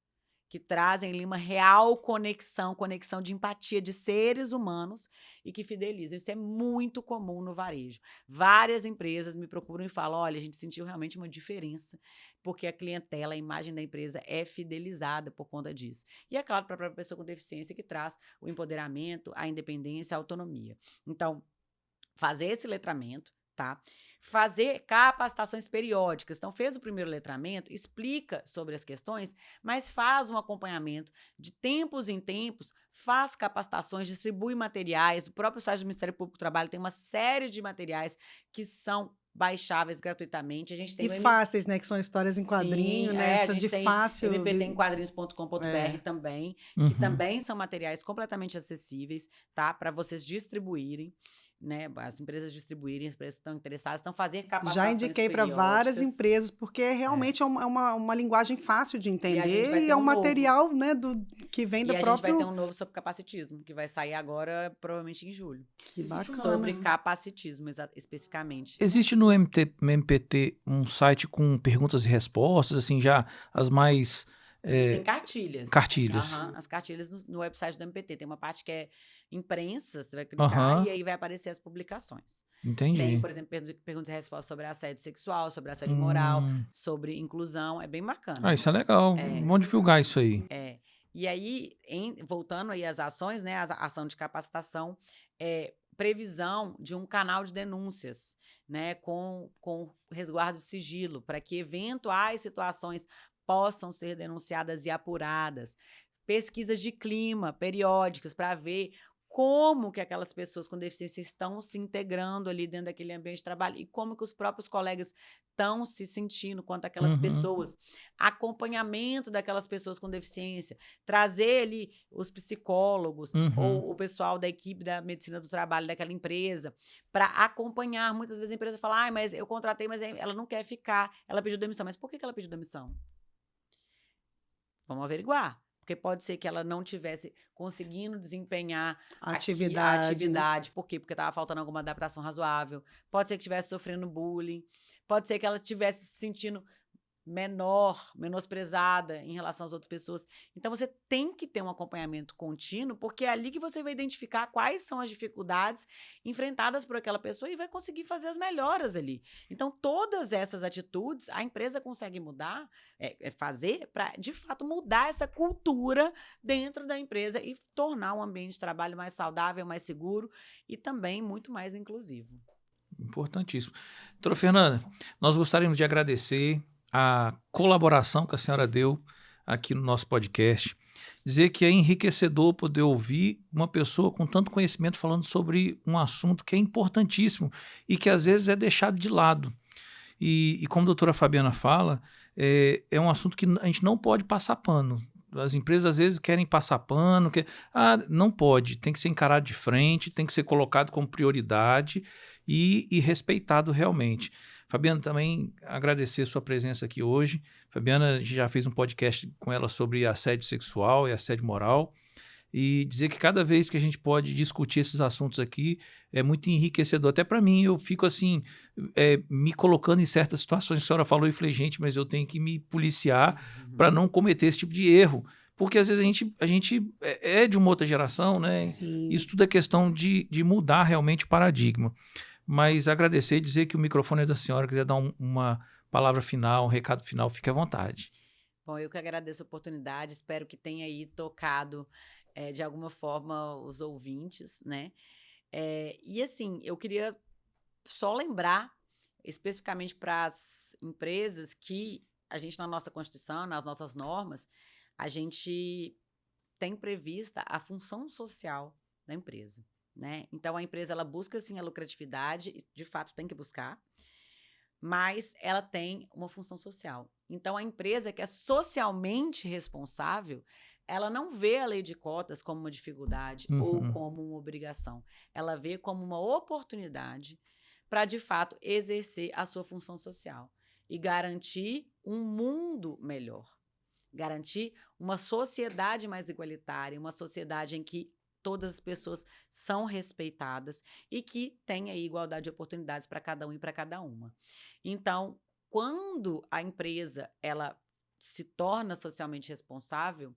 Que trazem ali uma real conexão de empatia de seres humanos e que fidelizam. Isso é muito comum no varejo. Várias empresas me procuram e falam, olha, a gente sentiu realmente uma diferença, porque a clientela, a imagem da empresa é fidelizada por conta disso. E é claro, para a própria pessoa com deficiência que traz o empoderamento, a independência, a autonomia. Então, fazer esse letramento, tá? Fazer capacitações periódicas. Então, fez o primeiro letramento, explica sobre as questões, mas faz um acompanhamento de tempos em tempos, faz capacitações, distribui materiais. O próprio site do Ministério Público do Trabalho tem uma série de materiais que são baixáveis gratuitamente. A gente tem fáceis, né? Que são histórias em quadrinho, né? Essa de fácil. mptemquadrinhos.com.br também, que também são materiais completamente acessíveis, tá? Para vocês distribuírem. Né, as empresas distribuírem, as empresas que estão interessadas, estão fazendo capacitações. Já indiquei para várias empresas, porque realmente é uma linguagem fácil de entender e é um material, né, que vem do próprio... E a gente vai ter um novo sobre capacitismo, que vai sair agora, provavelmente em julho. Que bacana. Sobre capacitismo, especificamente. Existe no MPT um site com perguntas e respostas, assim, já as mais... Tem cartilhas. Cartilhas. As cartilhas no website do MPT. Tem uma parte que é imprensa, você vai clicar e aí vai aparecer as publicações. Entendi. Tem, por exemplo, perguntas e respostas sobre assédio sexual, sobre assédio moral, sobre inclusão. É bem bacana. Isso é legal. Vamos divulgar isso aí. E aí, voltando aí às ações, né? A ação de capacitação, previsão de um canal de denúncias, né? Com resguardo de sigilo, para que eventuais situações possam ser denunciadas e apuradas. Pesquisas de clima periódicas para ver como que aquelas pessoas com deficiência estão se integrando ali dentro daquele ambiente de trabalho e como que os próprios colegas estão se sentindo quanto aquelas pessoas, acompanhamento daquelas pessoas com deficiência, trazer ali os psicólogos ou o pessoal da equipe da medicina do trabalho daquela empresa para acompanhar. Muitas vezes a empresa fala, mas eu contratei, mas ela não quer ficar, ela pediu demissão. Mas por que ela pediu demissão? Vamos averiguar. Porque pode ser que ela não tivesse conseguindo desempenhar a atividade. Né? Por quê? Porque estava faltando alguma adaptação razoável. Pode ser que estivesse sofrendo bullying. Pode ser que ela estivesse se sentindo menosprezada em relação às outras pessoas. Então, você tem que ter um acompanhamento contínuo, porque é ali que você vai identificar quais são as dificuldades enfrentadas por aquela pessoa e vai conseguir fazer as melhoras ali. Então, todas essas atitudes, a empresa consegue mudar, fazer para, de fato, mudar essa cultura dentro da empresa e tornar o ambiente de trabalho mais saudável, mais seguro e também muito mais inclusivo. Importantíssimo. Doutora Fernanda, nós gostaríamos de agradecer a colaboração que a senhora deu aqui no nosso podcast, dizer que é enriquecedor poder ouvir uma pessoa com tanto conhecimento falando sobre um assunto que é importantíssimo e que às vezes é deixado de lado. E como a doutora Fabiana fala, é um assunto que a gente não pode passar pano. As empresas às vezes querem passar pano, não pode, tem que ser encarado de frente, tem que ser colocado como prioridade e respeitado realmente. Fabiana, também agradecer sua presença aqui hoje. Fabiana, a gente já fez um podcast com ela sobre assédio sexual e assédio moral e dizer que cada vez que a gente pode discutir esses assuntos aqui é muito enriquecedor. Até para mim, eu fico assim, me colocando em certas situações. A senhora falou e falei, gente, mas eu tenho que me policiar para não cometer esse tipo de erro. Porque às vezes a gente é de uma outra geração, né? Sim. Isso tudo é questão de mudar realmente o paradigma. Mas agradecer e dizer que o microfone é da senhora, quiser dar uma palavra final, um recado final, fique à vontade. Bom, eu que agradeço a oportunidade, espero que tenha aí tocado de alguma forma os ouvintes, né? E assim, eu queria só lembrar especificamente para as empresas que a gente, na nossa Constituição, nas nossas normas, a gente tem prevista a função social da empresa. Né? Então, a empresa ela busca, sim, a lucratividade, de fato tem que buscar, mas ela tem uma função social. Então, a empresa que é socialmente responsável, ela não vê a lei de cotas como uma dificuldade ou como uma obrigação. Ela vê como uma oportunidade para, de fato, exercer a sua função social e garantir um mundo melhor, garantir uma sociedade mais igualitária, uma sociedade em que todas as pessoas são respeitadas e que tem aí igualdade de oportunidades para cada um e para cada uma. Então, quando a empresa ela se torna socialmente responsável,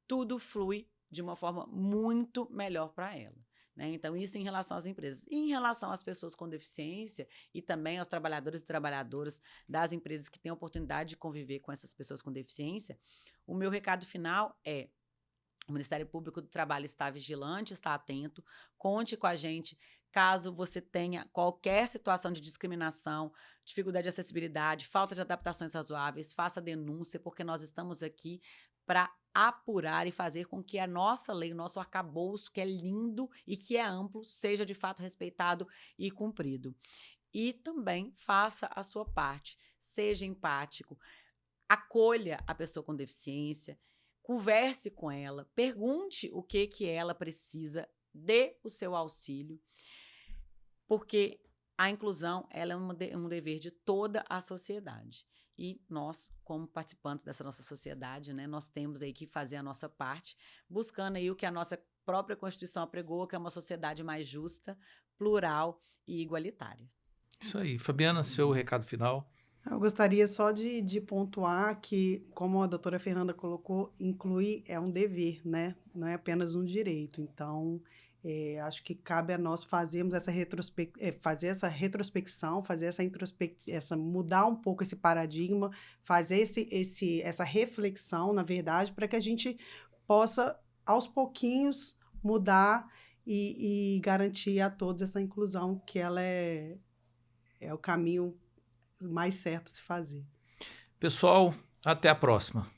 tudo flui de uma forma muito melhor para ela. Né? Então, isso em relação às empresas. E em relação às pessoas com deficiência e também aos trabalhadores e trabalhadoras das empresas que têm a oportunidade de conviver com essas pessoas com deficiência, o meu recado final é: o Ministério Público do Trabalho está vigilante, está atento, conte com a gente caso você tenha qualquer situação de discriminação, dificuldade de acessibilidade, falta de adaptações razoáveis, faça denúncia, porque nós estamos aqui para apurar e fazer com que a nossa lei, o nosso arcabouço, que é lindo e que é amplo, seja de fato respeitado e cumprido. E também faça a sua parte, seja empático, acolha a pessoa com deficiência, converse com ela, pergunte o que ela precisa, dê o seu auxílio, porque a inclusão ela é um dever de toda a sociedade. E nós, como participantes dessa nossa sociedade, né, nós temos aí que fazer a nossa parte, buscando aí o que a nossa própria Constituição apregou, que é uma sociedade mais justa, plural e igualitária. Isso aí. Fabiana, seu recado final. Eu gostaria só de pontuar que, como a doutora Fernanda colocou, incluir é um dever, né? Não é apenas um direito. Então, acho que cabe a nós fazermos fazer essa retrospecção, fazer mudar um pouco esse paradigma, fazer essa reflexão, na verdade, para que a gente possa, aos pouquinhos, mudar e garantir a todos essa inclusão, que ela é o caminho mais certo a se fazer. Pessoal, até a próxima.